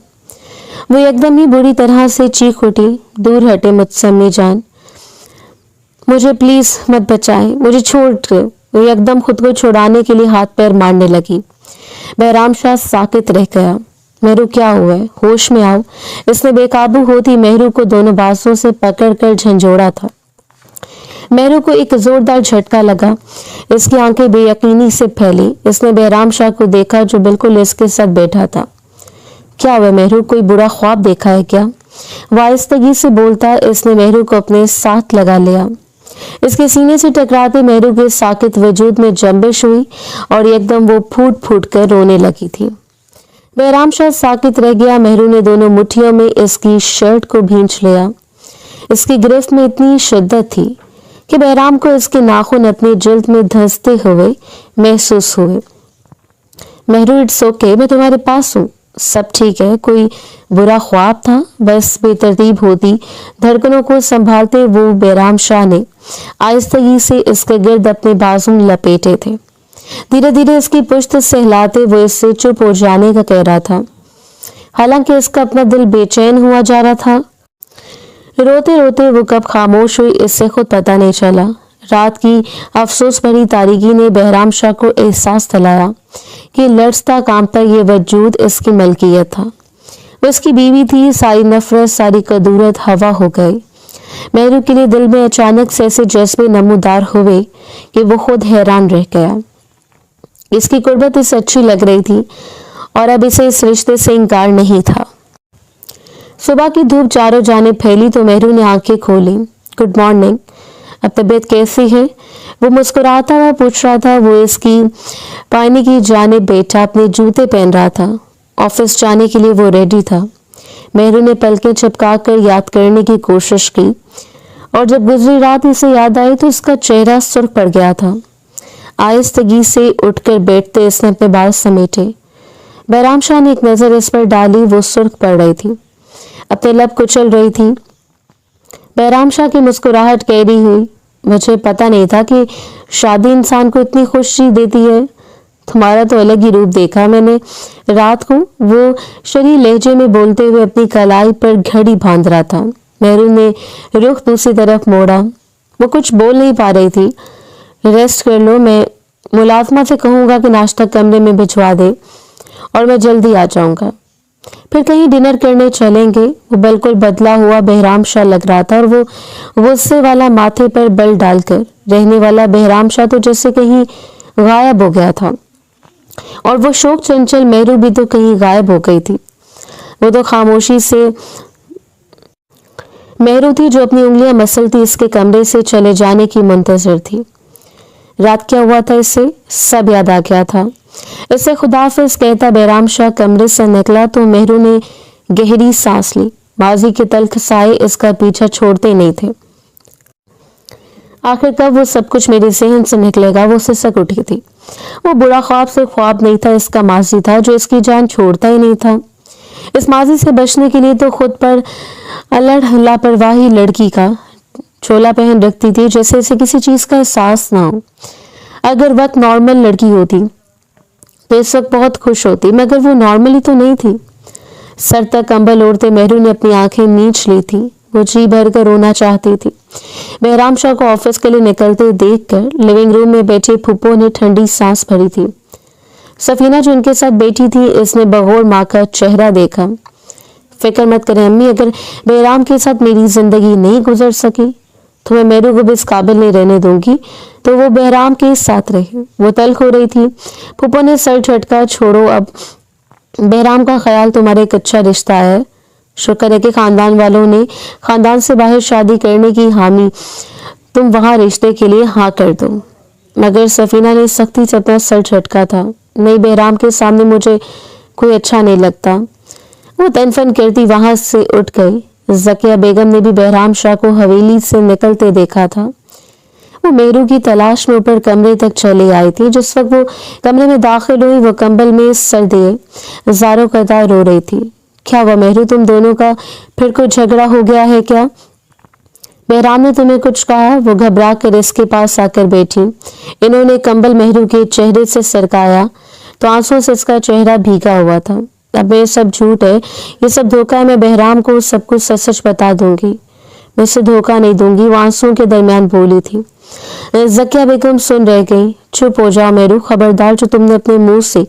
[SPEAKER 1] वो एकदम ही बुरी तरह से चीख उठी। दूर हटे मुझसे अम्मी जान, मुझे प्लीज मत बचाएं, मुझे छोड़ दो। वो एकदम खुद को छुड़ाने के लिए हाथ पैर मारने लगी। बहराम शाह साकित रह गया। मेहरू, क्या हुआ है? होश में आओ। इसने बेकाबू होती मेहरू को दोनों बाजों से पकड़कर झंझोड़ा था। मेहरू को एक जोरदार झटका लगा। इसकी आंखें बेयकीनी से फैली। इसने बहराम शाह को देखा जो बिल्कुल इसके साथ बैठा था। क्या हुआ मेहरू, कोई बुरा ख्वाब देखा है क्या? वाइस्तगी से बोलता इसने मेहरू को अपने साथ लगा लिया। इसके सीने से टकराते मेहरू के साकित वजूद में जंबिश हुई और एकदम वो फूट फूट कर रोने लगी थी। बहराम शाह साकित रह गया। मेहरू ने दोनों मुट्ठियों में इसकी शर्ट को भींच लिया। इसकी गिरफ्त में इतनी शिद्दत थी कि बहराम को इसके नाखून अपनी जिल्द में धंसते हुए महसूस हुए। मेहरू, इट्स ओके, मैं तुम्हारे पास हूँ, सब ठीक है, कोई बुरा ख्वाब था, बस। बेतरतीब होती धड़कनों को संभालते वो बहराम शाह ने आहिस्तगी से इसके गिर्द अपने बाजू लपेटे थे। धीरे धीरे इसकी पुश्त से हिलाते वो इससे चुप हो जाने का कह रहा था। हालांकि इसका अपना दिल बेचैन हुआ जा रहा था। रोते रोते वो कब खामोश हुई इससे खुद पता नहीं चला। रात की अफसोस भरी तारीकी ने बहराम शाह को एहसास दिलाया कि लड़ता कांपता ये वजूद इसकी मलकियत था। वो इसकी बीवी थी। सारी नफरत, सारी कदूरत हवा हो गई। मेहरू के लिए दिल में अचानक से ऐसे जज्बे नमूदार हुए कि वो खुद हैरान रह गया। इसकी कुर्बत इसे अच्छी लग रही थी और अब इसे इस रिश्ते से इंकार नहीं था। सुबह की धूप चारों जाने फैली तो मेहरू ने आंखें खोली। गुड मॉर्निंग, अब तबीयत कैसी है? वो मुस्कुराता हुआ पूछ रहा था। वो इसकी पानी की जाने बैठा अपने जूते पहन रहा था। ऑफिस जाने के लिए वो रेडी था। मेहरू ने पलकें चिपका कर याद करने की कोशिश की और जब गुजरी रात इसे याद आई तो इसका चेहरा सुर्ख पड़ गया था। आहिस्तगी से उठकर बैठते इसने अपने बाल समेटे। बहराम शाह ने एक नजर इस पर डाली। वो सुर्ख पड़ रही थी। अपने लब कुचल रही थी। बहराम शाह की मुस्कुराहट गहरी हुई। मुझे पता नहीं था कि शादी इंसान को इतनी खुशी देती है। तुम्हारा तो अलग ही रूप देखा मैंने रात को, वो शरीर लहजे में बोलते हुए अपनी कलाई पर घड़ी बांध रहा था। मेहरून ने रुख दूसरी तरफ मोड़ा। वो कुछ बोल नहीं पा रही थी। रेस्ट कर लो, मैं मुलाजमा से कहूंगा कि नाश्ता कमरे में भिजवा दे और मैं जल्दी आ जाऊंगा। फिर कहीं डिनर करने चलेंगे। वो बिल्कुल बदला हुआ बहराम शाह लग रहा था और वो गुस्से वाला माथे पर बल डालकर रहने वाला बहराम शाह तो जैसे कहीं गायब हो गया था। और वो शोक चंचल मेहरू भी तो कहीं गायब हो गई थी। वो तो खामोशी से मेहरू थी जो अपनी उंगलियां मसलती इसके कमरे से चले जाने की मुंतजर थी। रात क्या हुआ था इसे सब याद आ गया था। इसे खुदाफिज कहता बहराम शाह कमरे से निकला तो मेहरू ने गहरी सांस ली। माजी के तल्ख साए इसका पीछा छोड़ते नहीं थे। आखिर कब वो सब कुछ मेरे जहन से निकलेगा, वो सिसक उठी थी। वो बुरा ख्वाब से ख्वाब नहीं था, इसका माजी था जो इसकी जान छोड़ता ही नहीं था। इस माजी से बचने के लिए तो खुद पर अलड़ लापरवाही लड़की का चोला पहन रखती थी जैसे इसे किसी चीज का एहसास ना हो। अगर वक्त नॉर्मल लड़की होती तो इस वक्त बहुत खुश होती, मगर वो नॉर्मली तो नहीं थी। सर तक कंबल ओढ़ते मेहरू ने अपनी आंखें मींच ली थी। वो जी भर कर रोना चाहती थी। बहराम शाह को ऑफिस के लिए निकलते देखकर लिविंग रूम में बैठे फूफो ने ठंडी सांस भरी थी। सफीना जो उनके साथ बैठी थी, इसने बगौर माँ का चेहरा देखा। फिक्र मत करें अम्मी, अगर बहराम के साथ मेरी जिंदगी नहीं गुजर सकी तो मैं मेहरू को भी इस काबिल नहीं रहने दूंगी तो वो बहराम के साथ रहे। वो तल्ख हो रही थी। फूफो ने सर झटका, छोड़ो, अब बहराम का ख्याल तुम्हारा एक अच्छा रिश्ता है। शुक्र है कि खानदान वालों ने खानदान से बाहर शादी करने की हामी, तुम वहां रिश्ते के लिए हाँ कर दो। मगर सफीना ने सख्ती से अपना सर झटका था। नहीं, बहराम के सामने मुझे कोई अच्छा नहीं लगता। वो तनफन करती वहां से उठ गई। जकिया बेगम ने भी बहराम शाह को हवेली से निकलते देखा था। वो मेहरू की तलाश में ऊपर कमरे तक चली आई थी। जिस वक्त वो कमरे में दाखिल हुई, वो कंबल में सर दिए जारो कदा रो रही थी। क्या हुआ मेहरू, तुम दोनों का फिर कोई झगड़ा हो गया है क्या? बहराम ने तुम्हें कुछ कहा? वो घबरा कर इसके पास आकर बैठी। इन्होंने कंबल मेहरू के चेहरे से सरकाया तो आंसुओं से इसका चेहरा भीगा हुआ था। अब ये सब झूठ है, ये सब धोखा है। मैं बहराम को सब कुछ सच सच बता दूंगी, मैं इसे धोखा नहीं दूंगी, वो आंसुओं के दरमियान बोली थी। जकिया बेगम सुन रह गई। चुप हो जाओ मेहरू, खबरदार जो तुमने अपने मुंह से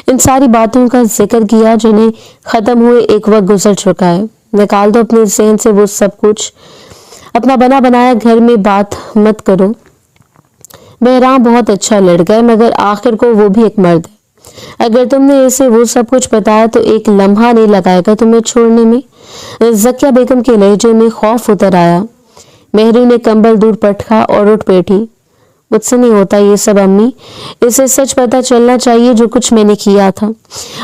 [SPEAKER 1] इन सारी बातों का जिक्र किया जिन्हें खत्म हुए एक वक्त गुजर चुका है। निकाल दो अपने जहन से वो सब कुछ। अपना बना बनाया घर में बात मत करो। बहराम बहुत अच्छा लड़का है, मगर आखिर को वो भी एक मर्द है। अगर तुमने इसे वो सब कुछ बताया तो एक लम्हा नहीं लगाएगा तुम्हें छोड़ने में। जकिया बेगम के लहजे में खौफ उतर आया। मेहरू ने कंबल दूर पटका और उठ बैठी। मुझसे नहीं होता ये सब अम्मी, इसे सच पता चलना चाहिए जो कुछ मैंने किया था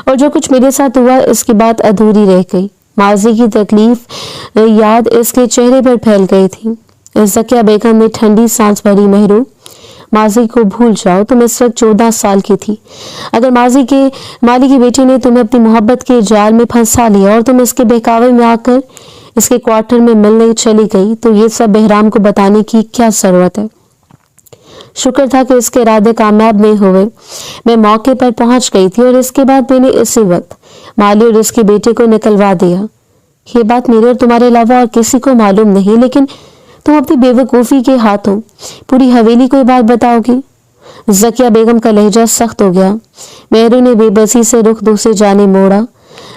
[SPEAKER 1] और जो कुछ मेरे साथ हुआ, इसकी बात अधूरी रह गई। माजी की तकलीफ याद इसके चेहरे पर फैल गई थी। जकिया बेगम ने ठंडी सांस भरी। मेहरू, माजी को भूल जाओ, तुम इस वक्त 14 साल की थी। अगर माजी के माली की बेटी ने तुम्हें अपनी मोहब्बत के जाल में फंसा लिया और तुम इसके बहकावे में आकर इसके क्वार्टर में मिलने चली गई तो ये सब बहराम को बताने की क्या जरूरत है? शुक्र था कि इसके इरादे कामयाब नहीं हुए। मैं मौके पर पहुंच गई थी और इसके बाद मैंने इसी वक्त माली और इसके बेटे को निकलवा दिया। ये बात मेरे और तुम्हारे अलावा और किसी को मालूम नहीं, लेकिन तुम अपनी बेवकूफ़ी के हाथों पूरी हवेली को ये बात बताओगी। जकिया बेगम का लहजा सख्त हो गया। मेहरू ने बेबसी से रुख दूसरी जाने मोड़ा।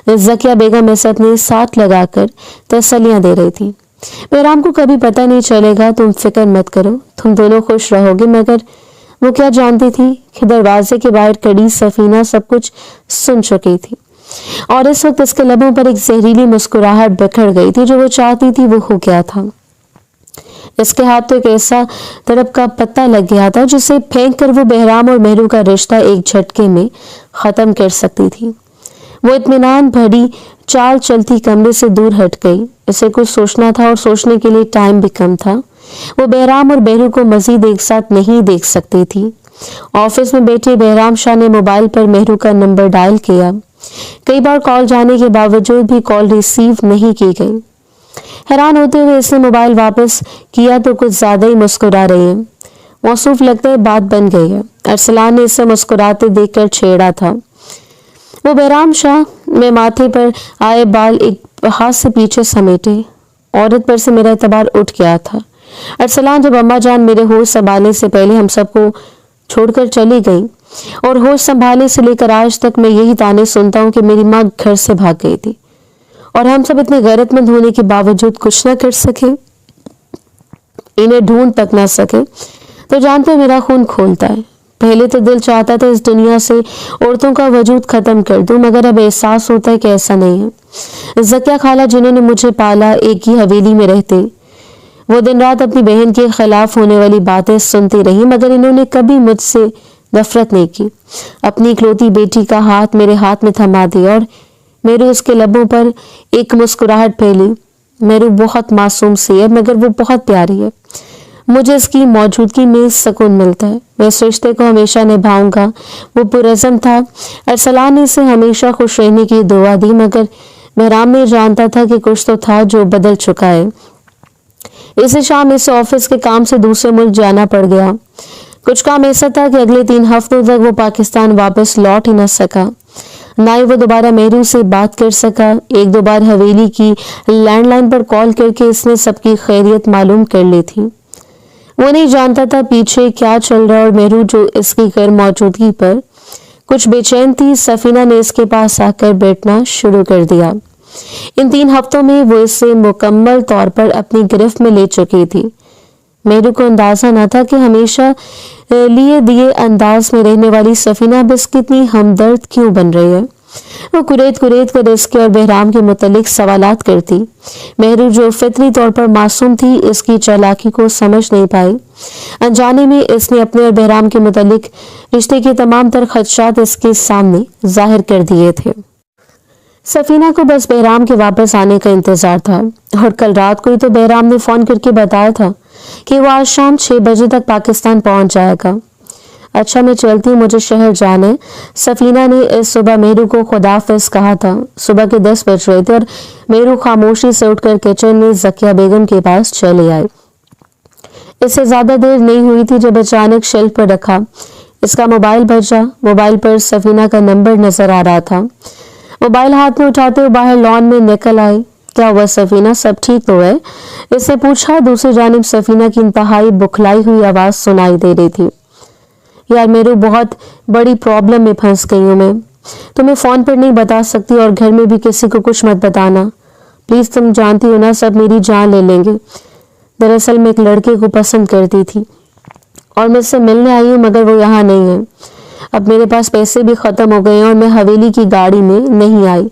[SPEAKER 1] जकिया बेगम इसे अपने साथ लगाकर तसल्लियां दे रही थी। बहराम को कभी पता नहीं चलेगा, तुम फिक्र मत करो, तुम दोनों खुश रहोगे। मगर वो क्या जानती थी कि दरवाजे के बाहर खड़ी सफीना सब कुछ सुन चुकी थी और इस वक्त इसके लबों पर एक जहरीली मुस्कुराहट बिखर गई थी। जो वो चाहती थी वो हो गया था। इसके हाथ तो एक ऐसा तड़प का पत्ता लग गया था जिसे फेंक कर वो बहराम और मेहरू का रिश्ता एक झटके में खत्म कर सकती थी। वो इत्मीनान भरी चाल चलती कमरे से दूर हट गई। इसे कुछ सोचना था और सोचने के लिए टाइम भी कम था। वो बहराम और मेहरू को मजीद एक साथ नहीं देख सकती थी। ऑफिस में बैठे बहराम शाह ने मोबाइल पर मेहरू का नंबर डायल किया। कई बार कॉल जाने के बावजूद भी कॉल रिसीव नहीं की गई। हैरान होते हुए इसने मोबाइल वापस किया तो कुछ ज्यादा ही मुस्कुरा रही है। मौसूफ लगता है बात बन गई है। अरसलान ने इसे मुस्कुराते देखकर छेड़ा था। वो बहराम शाह में माथे पर आए बाल एक हाथ से पीछे समेटे। औरत पर से मेरा एतबार उठ गया था। अरसलान जब अम्मा जान मेरे होश संभालने से पहले हम सबको छोड़कर चली गई और होश संभालने से लेकर आज तक मैं यही ताने सुनता हूँ कि मेरी माँ घर से भाग गई थी और हम सब इतने गैरतमंद होने के बावजूद कुछ ना कर सके, इन्हें ढूंढ तक ना सके, तो जानते मेरा खून खोलता है। पहले तो दिल चाहता था इस दुनिया से औरतों का वजूद खत्म कर दूं, मगर अब एहसास होता है कि ऐसा नहीं है। ज़किया खाला जिन्होंने मुझे पाला एक ही हवेली में रहते, वो दिन रात अपनी बहन के खिलाफ होने वाली बातें सुनती रही, मगर इन्होंने कभी मुझसे नफरत नहीं की। अपनी इकलौती बेटी का हाथ मेरे हाथ में थमा दिया और मेरे उसके लबों पर एक मुस्कुराहट फैली। मेरू बहुत मासूम सी है मगर वो बहुत प्यारी है। मुझे इसकी मौजूदगी में सुकून मिलता है। मैं इस रिश्ते को हमेशा निभाऊंगा। वो पुरज़म था। अरसलान ने इसे हमेशा खुश रहने की दुआ दी, मगर बहराम ने जानता था कि कुछ तो था जो बदल चुका है। इसी शाम इसे ऑफिस के काम से दूसरे मुल्क जाना पड़ गया। कुछ काम ऐसा था कि अगले 3 हफ्तों तक वो पाकिस्तान वापस लौट ही न सका। ना ही वो दोबारा मेरू से बात कर सका। 1-2 बार हवेली की लैंडलाइन पर कॉल करके इसने सबकी खैरियत मालूम कर ली थी। वो नहीं जानता था पीछे क्या चल रहा, और मेरू जो इसकी गैर मौजूदगी पर कुछ बेचैन थी, सफीना ने इसके पास आकर बैठना शुरू कर दिया। इन 3 हफ्तों में वो इसे मुकम्मल तौर पर अपनी गिरफ्त में ले चुकी थी। मेरू को अंदाजा न था कि हमेशा लिए दिए अंदाज में रहने वाली सफीना बस कितनी हमदर्द क्यों बन रही है। वो कुरेद कर इसके और बहराम के मुतल्लिक सवालात करती। मेहरू जो फितरी तौर पर मासूम थी, इसकी चालाकी को समझ नहीं पाई। अनजाने में इसने अपने और बहराम के मुतल्लिक रिश्ते के तमाम तर खदशात इसके सामने जाहिर कर दिए थे। सफीना को बस बहराम के वापस आने का इंतजार था, और कल रात को ही तो बहराम ने फोन करके बताया था कि वो आज शाम 6 बजे तक पाकिस्तान पहुंच जाएगा। अच्छा मैं चलती हूँ, मुझे शहर जाना है। सफीना ने इस सुबह मेरू को खुदाफिज कहा था। सुबह के 10 बज रहे थे और मेरू खामोशी से उठकर किचन में ज़किया बेगम के पास चले आए। इससे ज्यादा देर नहीं हुई थी जब अचानक शेल्फ पर रखा इसका मोबाइल बजा। मोबाइल पर सफीना का नंबर नजर आ रहा था। मोबाइल हाथ में उठाते हुए बाहर लॉन में निकल आई। क्या हुआ सफीना, सब ठीक तो है? इसने पूछा। दूसरी जानिब सफीना की इंतहाई बुखलाई हुई आवाज सुनाई दे रही थी। यार मेरू, बहुत बड़ी प्रॉब्लम में फंस गई हूँ मैं। तुम्हें फोन पर नहीं बता सकती और घर में भी किसी को कुछ मत बताना प्लीज। तुम जानती हो ना, सब मेरी जान ले लेंगे। दरअसल मैं एक लड़के को पसंद करती थी और मैं उससे मिलने आई हूँ, मगर वो यहाँ नहीं है। अब मेरे पास पैसे भी खत्म हो गए हैं और मैं हवेली की गाड़ी में नहीं आई,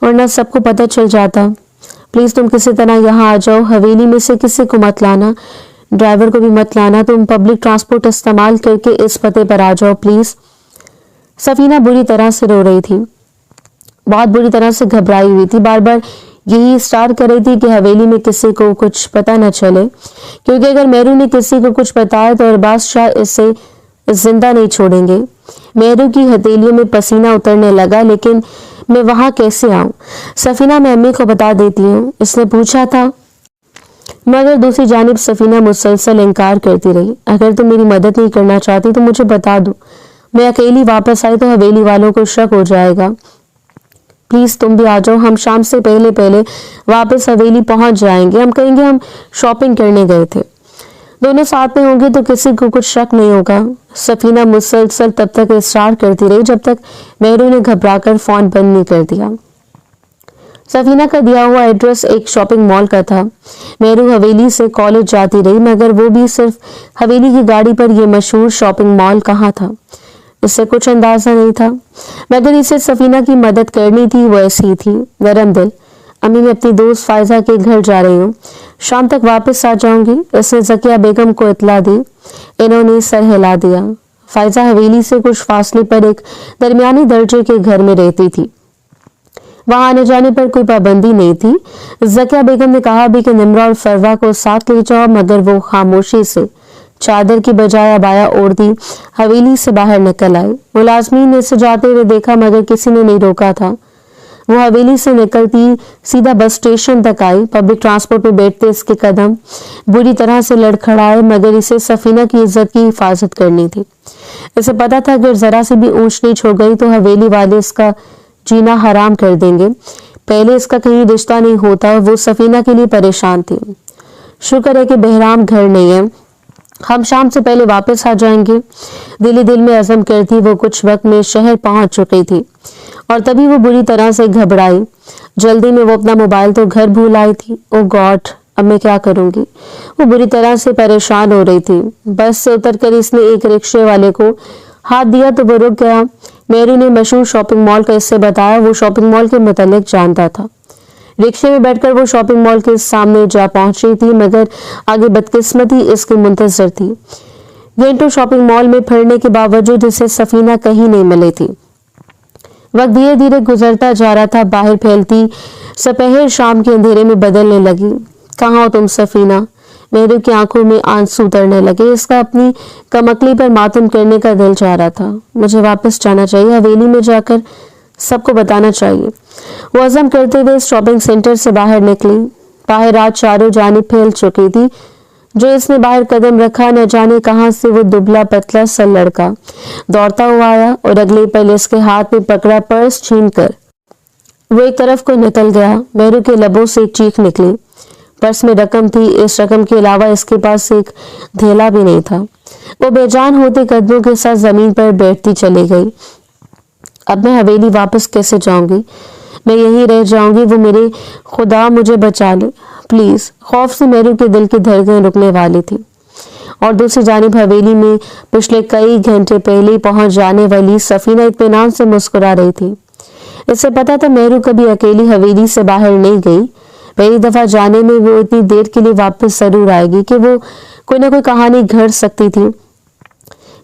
[SPEAKER 1] वरना सबको पता चल जाता। प्लीज तुम किसी तरह यहाँ आ जाओ। हवेली में से किसी को मत लाना, ड्राइवर को भी मत लाना। तुम पब्लिक ट्रांसपोर्ट इस्तेमाल करके इस पते पर आ जाओ प्लीज। सफीना बुरी तरह से रो रही थी, बहुत बुरी तरह से घबराई हुई थी। बार बार यही स्टार कर रही थी कि हवेली में किसी को कुछ पता न चले, क्योंकि अगर मेरू ने किसी को कुछ बताया तो अरबाज शाह इसे जिंदा नहीं छोड़ेंगे। मेरू की हथेलियों में पसीना उतरने लगा। लेकिन मैं वहां कैसे आऊं? सफीना, मैं अम्मी को बता देती हूँ, इसने पूछा था। मगर दूसरी जानिब सफीना मुसलसल इनकार करती रही। अगर तुम मेरी मदद नहीं करना चाहती तो मुझे बता दो। मैं अकेली वापस आई तो हवेली वालों को शक हो जाएगा। प्लीज तुम भी आ जाओ। हम शाम से पहले पहले वापस हवेली पहुंच जाएंगे। हम कहेंगे हम शॉपिंग करने गए थे। दोनों साथ में होंगे तो किसी को कुछ शक नहीं होगा। सफीना मुसलसल तब तक इस्रार करती रही जब तक मेहरू ने घबराकर फोन बंद नहीं कर दिया। सफीना का दिया हुआ एड्रेस एक शॉपिंग मॉल का था। मेहरू हवेली से कॉलेज जाती रही, मगर वो भी सिर्फ हवेली की गाड़ी पर यह मशहूर शॉपिंग मॉल कहाँ था इससे कुछ अंदाजा नहीं था। मगर इसे सफीना की मदद करनी थी, वो ऐसी थी नरम दिल। अम्मी, मैं अपनी दोस्त फायजा के घर जा रही हूँ, शाम तक वापस आ जाऊंगी। इसने ज़किया बेगम को इतला दी। इन्होंने सर हिला दिया। फायजा हवेली से कुछ फासले पर एक दरमियानी दर्जे के घर में रहती थी। वहां आने जाने पर कोई पाबंदी नहीं थी। ज़किया बेगम ने कहा भी कि निम्रा और फरवा को साथ ले जाओ, मगर वो खामोशी से चादर की बजाय अबाया ओढ़ती हवेली से बाहर निकल आई। मुलाजमीन ने इसे जाते हुए देखा मगर किसी ने नहीं रोका था। वो हवेली से निकलती सीधा बस स्टेशन तक आई। पब्लिक ट्रांसपोर्ट में बैठते इसके कदम बुरी तरह से लड़खड़ाए मगर इसे सफीना की इज्जत की हिफाजत करनी थी। इसे पता था अगर जरा सी भी ऊंच नीच हो गई तो हवेली वाले इसका जीना हराम कर देंगे। पहले इसका कहीं रिश्ता नहीं होता, वो सफीना के लिए परेशान थी। शुक्र है कि बहराम घर नहीं है, हम शाम से पहले वापस आ जाएंगे। दिल दिल में अज़म करती वो कुछ वक्त में शहर पहुंच चुकी थी और तभी वो बुरी तरह से घबराई। जल्दी में वो अपना मोबाइल तो घर भूल आई थी। ओ गॉड, अब मैं क्या करूंगी। वो बुरी तरह से परेशान हो रही थी। बस से उतरकर इसने एक रिक्शे वाले को हाथ दिया तो वो रुक गया। मेरू ने मशहूर शॉपिंग मॉल का इससे बताया। वो शॉपिंग मॉल के मुतालिक जानता था। रिक्शे में बैठकर वो शॉपिंग मॉल के सामने जा पहुंची थी मगर आगे बदकिस्मती इसके मुंतजर थी। घंटों शॉपिंग मॉल में फिरने के बावजूद इसे सफीना कहीं नहीं मिली थी। वक्त धीरे धीरे गुजरता जा रहा था। बाहर फैलती सपहर शाम के अंधेरे में बदलने लगी। कहाँ हो तुम सफीना? मेरू की आंखों में आंसू उतरने लगे। इसका अपनी कमकली पर मातम करने का दिल चाह रहा था। मुझे वापस जाना चाहिए, हवेली में जाकर सबको बताना चाहिए। वो अज़म करते हुए शॉपिंग सेंटर से बाहर निकली। बाहर रात चारों जानिब फैल चुकी थी। जो इसने बाहर कदम रखा न जाने कहां से वो दुबला पतला सा लड़का दौड़ता हुआ आया और अगले पल इसके हाथ में पकड़ा पर्स छीनकर वो एक तरफ को निकल गया। मेरू के लबों से एक चीख निकली। पर्स में रकम थी। इस रकम के अलावा इसके पास एक धेला भी नहीं था। वो बेजान होते कदमों के साथ जमीन पर बैठती चली गई। अब मैं हवेली वापस कैसे जाऊंगी? मैं यहीं रह जाऊंगी। वो मेरे खुदा मुझे बचा ले प्लीज। खौफ से मेरू के दिल की धड़कन रुकने वाली थी। और दूसरी जानिब हवेली में पिछले कई घंटे पहले पहुंच जाने वाली सफीना इत्मीनान से मुस्कुरा रही थी। इससे पता था मेरू कभी अकेली हवेली से बाहर नहीं गई। पहली दफा जाने में वो इतनी देर के लिए वापस जरूर आएगी कि वो कोई ना कोई कहानी घड़ सकती थी।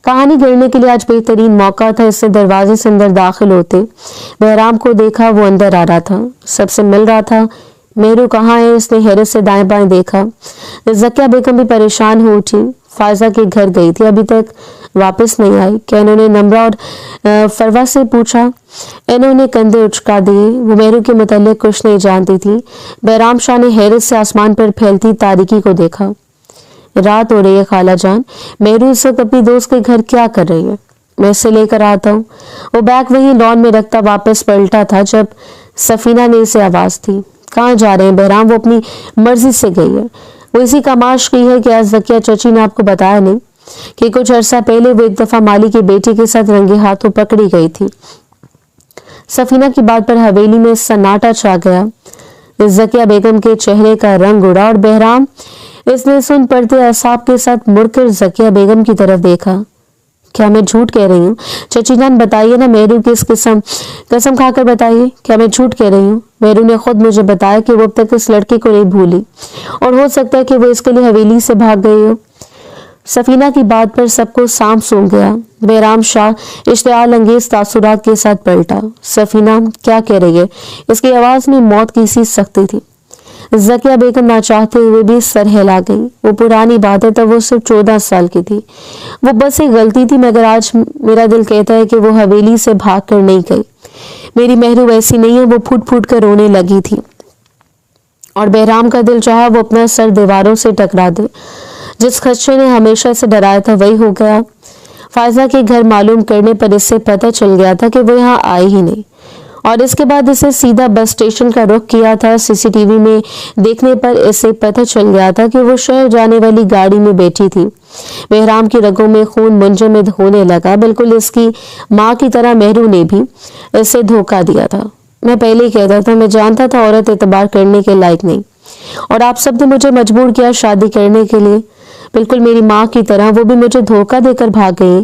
[SPEAKER 1] कहानी गढ़ने के लिए आज बेहतरीन मौका था। इसने दरवाजे से अंदर दाखिल होते बहराम को देखा। वो अंदर आ रहा था, सबसे मिल रहा था। मेरू कहाँ है? इसने हैरत से दाएं बाएं देखा। ज़किया बेगम भी परेशान हो उठी। फायजा के घर गई थी, अभी तक वापस नहीं आई। क्या इन्होंने नम्रा और फरवा से पूछा? इन्होंने कंधे उचका दिए। वो मेरू के मुतालिक कुछ नहीं जानती थी। बहराम शाह ने हैरत से आसमान पर फैलती तारीकी को देखा। रात हो रही है खाला जान। मेरू इस वक्त अपनी दोस्त के घर क्या कर रही है? मैं इसे लेकर आता हूँ। वो बैग वहीं लॉन में रखता वापस पलटा था जब सफीना ने इसे आवाज दी। कहाँ जा रहे हैं बहराम? वो अपनी मर्जी से गई है। वो इसी का माश की है कि आज ज़किया चची ने आपको बताया नहीं कि कुछ अरसा पहले वो एक दफा माली की बेटी के साथ रंगे हाथों पकड़ी गई थी। सफीना की बात पर हवेली में सन्नाटा छा गया। ज़किया बेगम के चेहरे का रंग उड़ा और बहराम इसने सुन पड़ते असाब के साथ मुड़कर ज़किया बेगम की तरफ देखा। क्या मैं झूठ कह रही हूँ? चची जान बताइए ना, मेरू किस कसम खाकर बताइए, क्या मैं झूठ कह रही हूँ? मेरू ने खुद मुझे बताया कि वो अब तक इस लड़के को नहीं भूली और हो सकता है कि वो इसके लिए हवेली से भाग गई हो। सफीना की बात पर सबको सांप सूंघ गया। बहराम शाह इश्तियाल अंगेज तासुरात के साथ पलटा। सफीना क्या कह रही है? इसकी आवाज में मौत की सी सख्ती थी। ज़किया बेगम ना चाहते हुए भी सर हिला गई। वो पुरानी बात है, तब वो सिर्फ 14 साल की थी। वो बस एक गलती थी मगर आज मेरा दिल कहता है कि वो हवेली से भाग कर नहीं गई। मेरी मेहरू वैसी नहीं है। वो फूट फूट कर रोने लगी थी और बहराम का दिल चाहा वो अपना सर दीवारों से टकरा दे। जिस खदशे ने हमेशा से डराया था वही हो गया। फायजा के घर मालूम करने पर इससे पता चल गया था कि वो यहाँ आए ही नहीं और इसके बाद इसे सीधा बस स्टेशन का रुख किया था। सीसीटीवी में देखने पर इसे पता चल गया था कि वो शहर जाने वाली गाड़ी में बैठी थी। बहराम की रगों में खून मुंजमद होने लगा। बिल्कुल इसकी माँ की तरह मेहरू ने भी इसे धोखा दिया था। मैं पहले ही कहता था, मैं जानता था औरत एतबार करने के लायक नहीं और आप सब ने मुझे मजबूर किया शादी करने के लिए। बिल्कुल मेरी माँ की तरह वो भी मुझे धोखा देकर भाग गई।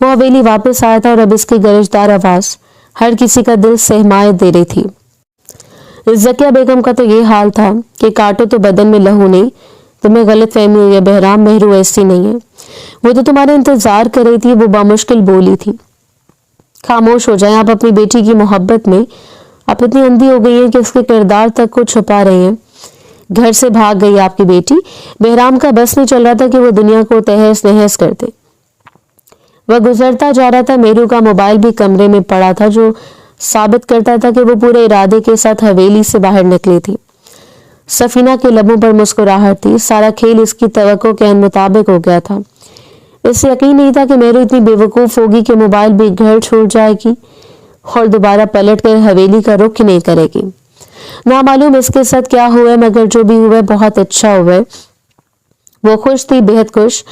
[SPEAKER 1] वो हवेली वापस आया था और अब इसकी गरजदार आवाज हर किसी का दिल सहमाए दे रही थी। ज़किया बेगम का तो ये हाल था कि काटो तो बदन में लहू नहीं। तुम्हें गलत फहमी हुई है बहराम, मेहरू ऐसी नहीं है। वो तो तुम्हारे इंतजार कर रही थी। वो बामुश्किल बोली थी। खामोश हो जाए आप अपनी बेटी की मोहब्बत में। आप इतनी अंधी हो गई हैं कि इसके किरदार तक को छुपा रही हैं। घर से भाग गई आपकी बेटी। बहराम का बस नहीं चल रहा था कि वो दुनिया को तहस नहस कर दे। वह गुजरता जा रहा था। मेहरू का मोबाइल भी कमरे में पड़ा था, जो साबित करता था कि वो पूरे इरादे के साथ हवेली से बाहर निकली थी। सफीना के लबों पर मुस्कुराहट थी। सारा खेल इसकी तवक्को के मुताबिक हो गया था। इसे यकीन नहीं था कि मेहरू इतनी बेवकूफ होगी कि मोबाइल भी घर छोड़ जाएगी और दोबारा पलट कर हवेली का रुख नहीं करेगी। ना मालूम इसके साथ क्या हुआ, मगर जो भी हुआ बहुत अच्छा हुआ। वो खुश थी, बेहद खुश।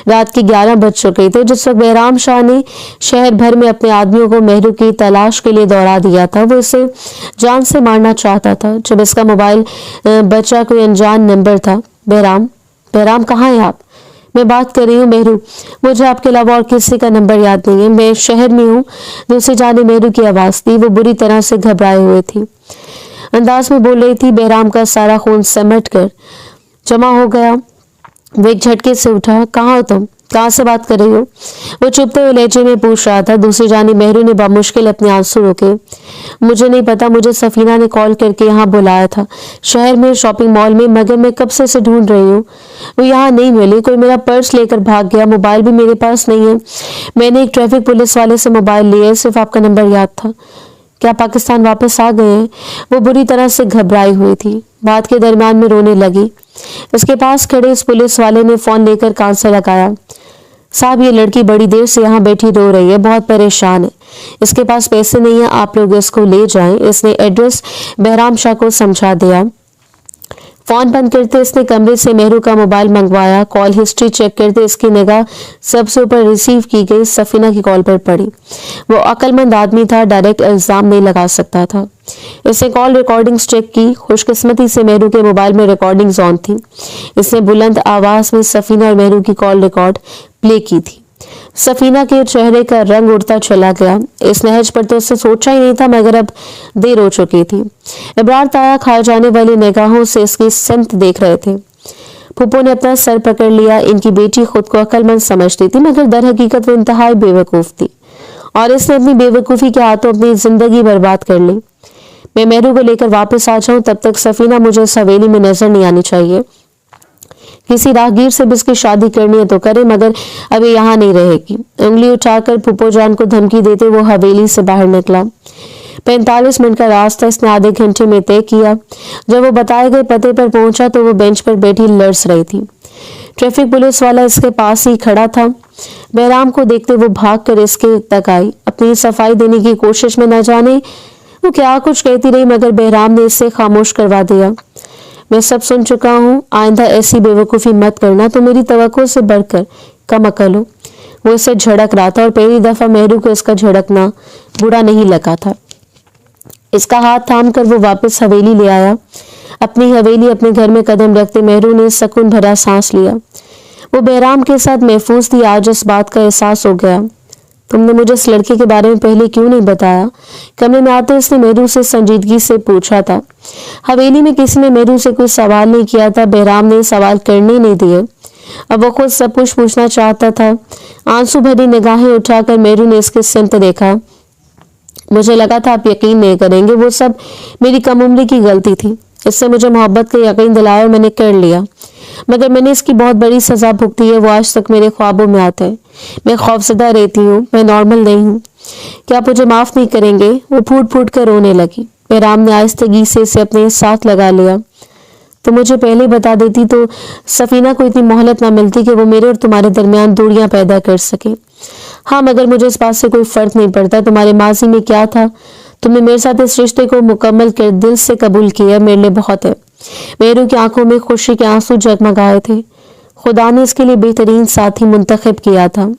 [SPEAKER 1] रात की 11 बज चुके थे जिस वक्त बहराम शाह ने शहर भर में अपने आदमियों को मेहरू की तलाश के लिए दौड़ा दिया था। वो इसे जान से मारना चाहता था। जब इसका मोबाइल बचा कोई अनजान नंबर था। बहराम, बहराम कहाँ हैं आप? मैं बात कर रही हूँ मेहरू, मुझे आपके अलावा और किसी का नंबर याद नहीं है, मैं शहर में हूँ। दूसरी जाने मेहरू की आवाज थी। वो बुरी तरह से घबराए हुए थी, अंदाज में बोल रही थी। बहराम का सारा खून समट कर जमा हो गया। वो एक झटके से उठा। कहाँ हो तुम? कहाँ से बात कर रही हो? वो चुपते हुए लहजे में पूछ रहा था। दूसरी जानी मेहरू ने बामुश्किल अपने आंसू रोके। मुझे नहीं पता, मुझे सफीना ने कॉल करके यहाँ बुलाया था, शहर में शॉपिंग मॉल में, मगर मैं कब से इसे ढूंढ रही हूँ। वो यहाँ नहीं मिली। कोई मेरा पर्स लेकर भाग गया। मोबाइल भी मेरे पास नहीं है। मैंने एक ट्रैफिक पुलिस वाले से मोबाइल लिया, सिर्फ आपका नंबर याद था। क्या पाकिस्तान वापस आ गए हैं? वो बुरी तरह से घबराई हुई थी। बात के दरमियान में रोने लगी। इसके पास खड़े इस पुलिस वाले ने फोन लेकर कान से लगाया। साहब, ये लड़की बड़ी देर से यहाँ बैठी रो रही है, बहुत परेशान है। इसके पास पैसे नहीं है, आप लोग इसको ले जाएं। इसने एड्रेस बहराम शाह को समझा दिया। फोन बंद करते इसने कमरे से मेहरू का मोबाइल मंगवाया। कॉल हिस्ट्री चेक करते इसकी निगाह सबसे ऊपर रिसीव की गई सफीना की कॉल पर पड़ी। वो अक्लमंद आदमी था, डायरेक्ट इल्जाम नहीं लगा सकता था। इसने कॉल रिकॉर्डिंग्स चेक की। खुशकिस्मती से मेहरू के मोबाइल में रिकॉर्डिंग्स ऑन थी। इसने बुलंद आवाज में सफीना और मेहरू की कॉल रिकॉर्ड प्ले की थी। सफीना के चेहरे का रंग उड़ता चला गया। इस नहज पर तो उससे सोचा ही नहीं था, मगर अब देर हो चुकी थी। इब्रार ताया खाए जाने वाली निगाहों से इसकी सिमत देख रहे थे। फूफो ने अपना सर पकड़ लिया। इनकी बेटी खुद को अक्लमंद समझती थी, मगर दर हकीकत वो इंतहाई बेवकूफ थी, और इसने अपनी बेवकूफी के हाथों अपनी जिंदगी बर्बाद कर ली। मैं मेहरू को लेकर वापस आ जाऊं, तब तक सफीना मुझे इस हवेली में नजर नहीं आनी चाहिए। किसी राहगीर से भी इसकी शादी करनी है तो करे, मगर अभी यहाँ नहीं रहेगी। उंगली उठाकर फूफो जान को धमकी देते वो हवेली से बाहर निकला। 45 मिनट का रास्ता इसने आधे घंटे में तय किया। जब वो बताए गए पते पर पहुंचा तो वो बेंच पर बैठी लर्स रही थी। ट्रैफिक पुलिस वाला इसके पास ही खड़ा था। बहराम को देखते वो भाग कर इसके तक आई। अपनी सफाई देने की कोशिश में न जाने वो क्या कुछ कहती रही, मगर बहराम ने इससे खामोश करवा दिया। मैं सब सुन चुका हूँ, आइंदा ऐसी बेवकूफ़ी मत करना, तो मेरी तवक्को से बढ़कर कम अकल हो। वो इसे झड़क रहा था और पहली दफा मेहरू को इसका झड़कना बुरा नहीं लगा था। इसका हाथ थाम कर वो वापस हवेली ले आया। अपनी हवेली, अपने घर में कदम रखते मेहरू ने सुकून भरा सांस लिया। वो बहराम के साथ महफूज थी। आज इस बात का एहसास हो गया। तुमने मुझे इस लड़के के बारे में पहले क्यों नहीं बताया? कमरे में आते इसने मेहरू से संजीदगी से पूछा था। हवेली में किसी ने मेहरू से कोई सवाल नहीं किया था। बहराम ने सवाल करने नहीं दिए। अब वो खुद सब कुछ पूछना चाहता था। आंसू भरी निगाहें उठाकर मेहरू ने इसके सिमत देखा। मुझे लगा था आप यकीन नहीं करेंगे, वो सब मेरी कम उम्री की गलती थी। इससे मुझे मोहब्बत का यकीन दिलाया और मैंने कर लिया, मगर मैंने इसकी बहुत बड़ी सजा भुगती है। वो आज तक मेरे ख्वाबों में आता है। मैं खौफजदा रहती हूँ, मैं नॉर्मल नहीं हूँ। क्या आप मुझे माफ नहीं करेंगे? वो फूट फूट कर रोने लगी। बहराम ने आहिस्तगी से इसे अपने साथ लगा लिया। तो मुझे पहले बता देती तो सफीना को इतनी मोहलत ना मिलती कि वो मेरे और तुम्हारे दरमियान दूरियां पैदा कर सके। हाँ, मगर मुझे इस बात से कोई फर्क नहीं पड़ता तुम्हारे माजी में क्या था। तुमने मेरे साथ इस रिश्ते को मुकम्मल कर दिल से कबूल किया, मेरे लिए बहुत है। मेहरू की आंखों में खुशी के आंसू जगमगाए थे। खुदा ने इसके लिए बेहतरीन साथी मुंतखब किया था।